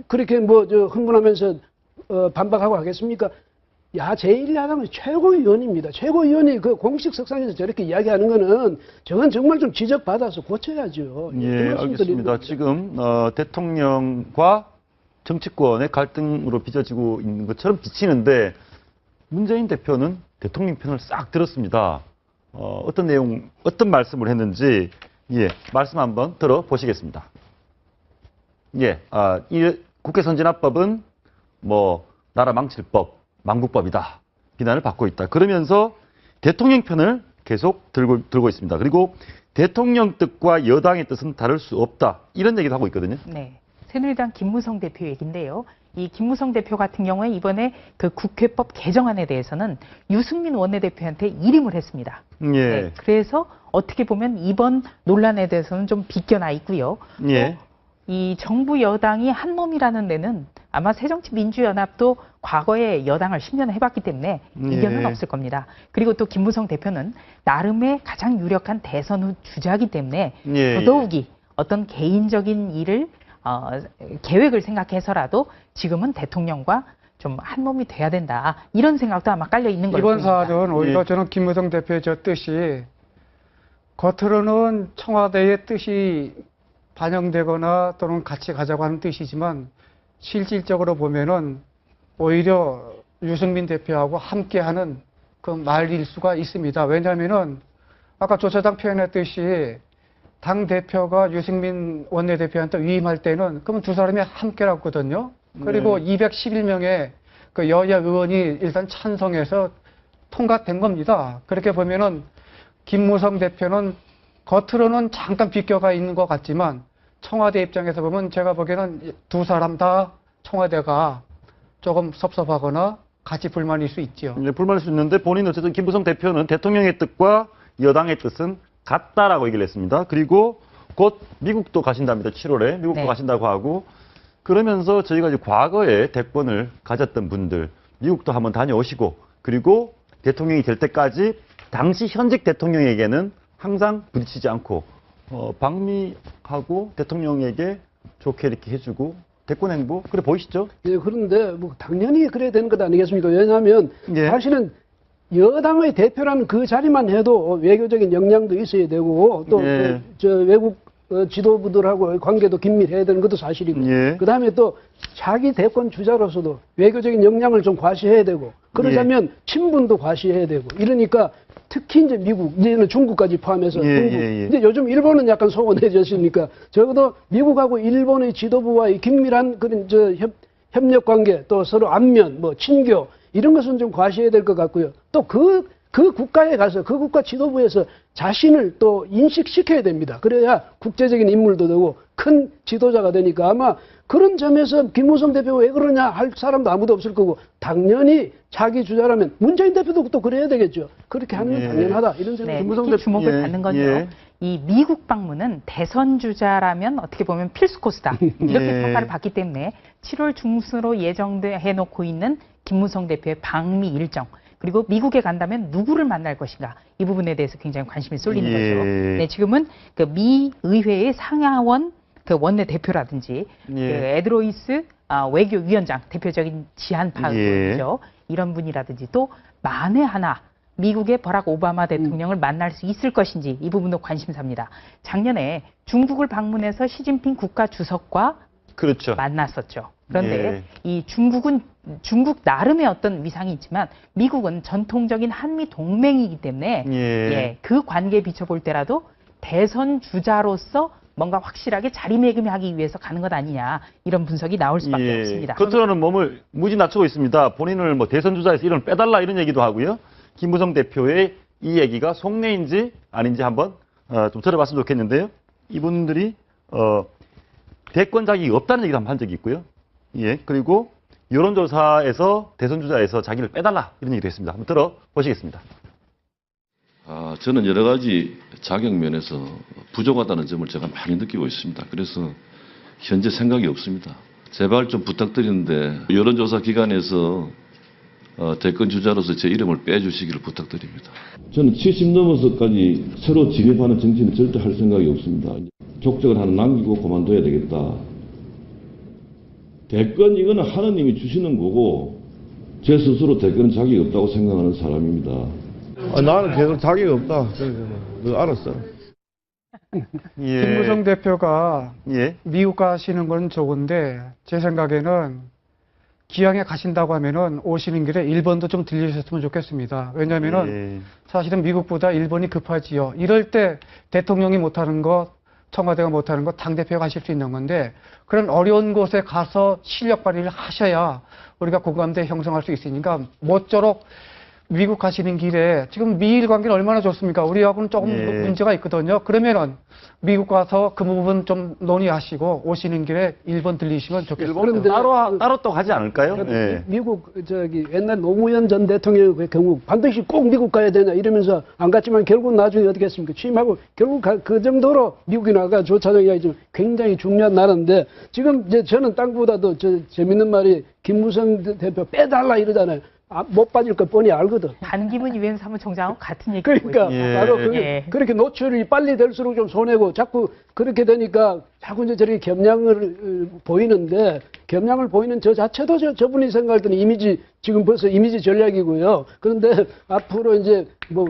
그렇게 흥분하면서 반박하고 하겠습니까? 제1야당은 최고위원입니다. 최고위원이 그 공식 석상에서 저렇게 이야기하는 거는 저건 정말 좀 지적받아서 고쳐야죠. 예, 알겠습니다. 지금 대통령과 정치권의 갈등으로 빚어지고 있는 것처럼 비치는데 문재인 대표는 대통령 편을 싹 들었습니다. 어떤 말씀을 했는지 말씀 한번 들어보시겠습니다. 이 국회 선진화법은 나라 망칠 법, 망국법이다. 비난을 받고 있다. 그러면서 대통령 편을 계속 들고 있습니다. 그리고 대통령 뜻과 여당의 뜻은 다를 수 없다. 이런 얘기도 하고 있거든요. 네. 새누리당 김무성 대표 얘기인데요. 이 김무성 대표 같은 경우에 이번에 그 국회법 개정안에 대해서는 유승민 원내대표한테 일임을 했습니다. 예. 네. 그래서 어떻게 보면 이번 논란에 대해서는 좀 비껴나 있고요. 예. 이 정부 여당이 한 몸이라는 데는 아마 새정치민주연합도 과거에 여당을 10년 해봤기 때문에 이견은 없을 겁니다. 그리고 또 김무성 대표는 나름의 가장 유력한 대선 후 주자이기 때문에 더더욱이 어떤 개인적인 일을 계획을 생각해서라도 지금은 대통령과 좀 한 몸이 돼야 된다. 이런 생각도 아마 깔려 있는 걸로 이번 보입니다. 사안은 오히려 저는 김무성 대표의 저 뜻이 겉으로는 청와대의 뜻이 반영되거나 또는 같이 가자고 하는 뜻이지만 실질적으로 보면은 오히려 유승민 대표하고 함께하는 그 말일 수가 있습니다. 왜냐하면은 아까 조 차장 표현했듯이 당 대표가 유승민 원내대표한테 위임할 때는 그러면 두 사람이 함께라거든요. 그리고 211명의 그 여야 의원이 일단 찬성해서 통과된 겁니다. 그렇게 보면은 김무성 대표는 겉으로는 잠깐 비껴가 있는 것 같지만 청와대 입장에서 보면 제가 보기에는 두 사람 다 청와대가 조금 섭섭하거나 같이 불만일 수 있죠. 네, 불만일 수 있는데 본인 어쨌든 김무성 대표는 대통령의 뜻과 여당의 뜻은 같다라고 얘기를 했습니다. 그리고 곧 미국도 가신답니다. 7월에 미국도 가신다고 하고 그러면서 저희가 이제 과거에 대권을 가졌던 분들 미국도 한번 다녀오시고 그리고 대통령이 될 때까지 당시 현직 대통령에게는 항상 부딪히지 않고 방미하고 대통령에게 좋게 이렇게 해주고 대권 행보 그래 보이시죠? 예, 그런데 뭐 당연히 그래야 되는 것 아니겠습니까? 왜냐하면 사실은 여당의 대표라는 그 자리만 해도 외교적인 역량도 있어야 되고 또 저 외국 지도부들하고 관계도 긴밀해야 되는 것도 사실이고 그다음에 또 자기 대권 주자로서도 외교적인 역량을 좀 과시해야 되고 그러자면 친분도 과시해야 되고 이러니까 특히 이제 미국, 이제는 중국까지 포함해서 중국. 근데 요즘 일본은 약간 소원해졌으니까 적어도 미국하고 일본의 지도부와의 긴밀한 그런 협력 관계 또 서로 안면, 뭐 친교 이런 것은 좀 과시해야 될 것 같고요. 또 그 국가에 가서 그 국가 지도부에서 자신을 또 인식시켜야 됩니다. 그래야 국제적인 인물도 되고 큰 지도자가 되니까 아마 그런 점에서 김무성 대표가 왜 그러냐 할 사람도 아무도 없을 거고 당연히 자기 주자라면 문재인 대표도 또 그래야 되겠죠. 그렇게 하는 건 당연하다. 이런 생각이 김무성 대표 주목을 받는 건요. 이 미국 방문은 대선 주자라면 어떻게 보면 필수 코스다. 이렇게 평가를 받기 때문에 7월 중순으로 예정해 놓고 있는 김무성 대표의 방미 일정 그리고 미국에 간다면 누구를 만날 것인가 이 부분에 대해서 굉장히 관심이 쏠리는 거죠. 네, 지금은 그 미 의회의 상하원 그 원내 대표라든지 그 에드로이스 외교위원장 대표적인 지한파죠. 이런 분이라든지 또 만에 하나 미국의 버락 오바마 대통령을 만날 수 있을 것인지 이 부분도 관심사입니다. 작년에 중국을 방문해서 시진핑 국가 주석과 만났었죠. 그런데 이 중국은 중국 나름의 어떤 위상이 있지만 미국은 전통적인 한미 동맹이기 때문에 그 관계에 비춰볼 때라도 대선 주자로서 뭔가 확실하게 자리매김하기 위해서 가는 것 아니냐 이런 분석이 나올 수밖에 없습니다. 겉으로는 몸을 무지 낮추고 있습니다. 본인을 뭐 대선 주자에서 이런 빼달라 이런 얘기도 하고요. 김무성 대표의 이 얘기가 속내인지 아닌지 한번 좀 들어봤으면 좋겠는데요. 이분들이 대권 자격이 없다는 얘기도 한번 한 적이 있고요. 그리고 여론조사에서 대선 주자에서 자기를 빼달라 이런 얘기도 했습니다. 한번 들어보시겠습니다. 저는 여러 가지 자격 면에서 부족하다는 점을 제가 많이 느끼고 있습니다. 그래서 현재 생각이 없습니다. 제발 좀 부탁드리는데 여론조사 기관에서 대권 주자로서 제 이름을 빼주시기를 부탁드립니다. 저는 70 넘어서까지 새로 진입하는 정치는 절대 할 생각이 없습니다. 족적을 하나 남기고 그만둬야 되겠다. 대권 이거는 하느님이 주시는 거고 제 스스로 대권은 자격이 없다고 생각하는 사람입니다. 나는 계속 자격이 없다. 너 알았어. 김무성 대표가 미국 가시는 건 좋은데 제 생각에는 기왕에 가신다고 하면은 오시는 길에 일본도 좀 들리셨으면 좋겠습니다. 왜냐하면은 사실은 미국보다 일본이 급하지요. 이럴 때 대통령이 못하는 것, 청와대가 못하는 것 당대표가 가실 수 있는 건데 그런 어려운 곳에 가서 실력 발휘를 하셔야 우리가 공감대 형성할 수 있으니까 모쪼록 미국 가시는 길에 지금 미일 관계는 얼마나 좋습니까? 우리하고는 조금 문제가 있거든요. 그러면은 미국 가서 그 부분 좀 논의하시고 오시는 길에 일본 들리시면 좋겠습니다. 일본은 따로 또 가지 않을까요? 네. 미국 옛날 노무현 전 대통령의 경우 반드시 꼭 미국 가야 되냐 이러면서 안 갔지만 결국 나중에 어떻게 했습니까? 취임하고 결국 그 정도로 미국이 나가 조 차장 이야기지만 굉장히 중요한 나라인데 지금 이제 저는 땅보다도 재밌는 말이 김무성 대표 빼달라 이러잖아요. 못 빠질 거 뻔히 알거든. 반기문 유엔 사무총장하고 같은 얘기. 그러니까 바로 그게 그렇게 노출이 빨리 될수록 좀 손해고 자꾸 그렇게 되니까 자꾸 이제 저렇게 겸양을 보이는데 겸양을 보이는 저 자체도 저분이 생각할 때는 이미지 지금 벌써 이미지 전략이고요. 그런데 앞으로 이제 뭐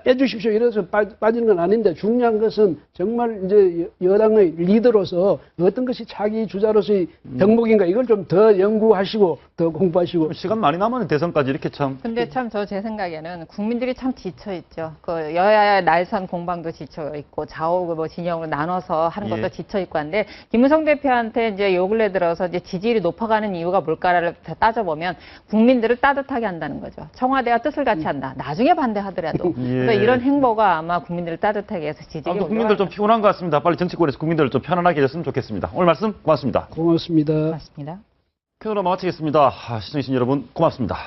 빼주십시오 이래서 빠지는 건 아닌데 중요한 것은 정말 이제 여당의 리더로서 어떤 것이 자기 주자로서의 덕목인가 이걸 좀 더 연구하시고 더 공부하시고 시간 많이 남았는 대선까지 이렇게 참. 근데 참 제 생각에는 국민들이 참 지쳐 있죠. 그 여야의 날선 공방도 지쳐 있고 좌우 뭐 진영으로 나눠서 하는 것도 지쳐 있고 한데 김무성 대표한테 이제 요 근래 들어서 이제 지지율이 높아가는 이유가 뭘까를 따져보면 국민들을 따뜻하게 한다는 거죠. 청와대와 뜻을 같이 한다. 나중에 반대하더라도. 그래서 이런 행보가 아마 국민들을 따뜻하게 해서 지지율이 국민들 좀 피곤한 것 같습니다. 빨리 정치권에서 국민들을 좀 편안하게 해줬으면 좋겠습니다. 오늘 말씀 고맙습니다. 고맙습니다. 고맙습니다. 표현으로 마치겠습니다. 시청해주신 여러분 고맙습니다.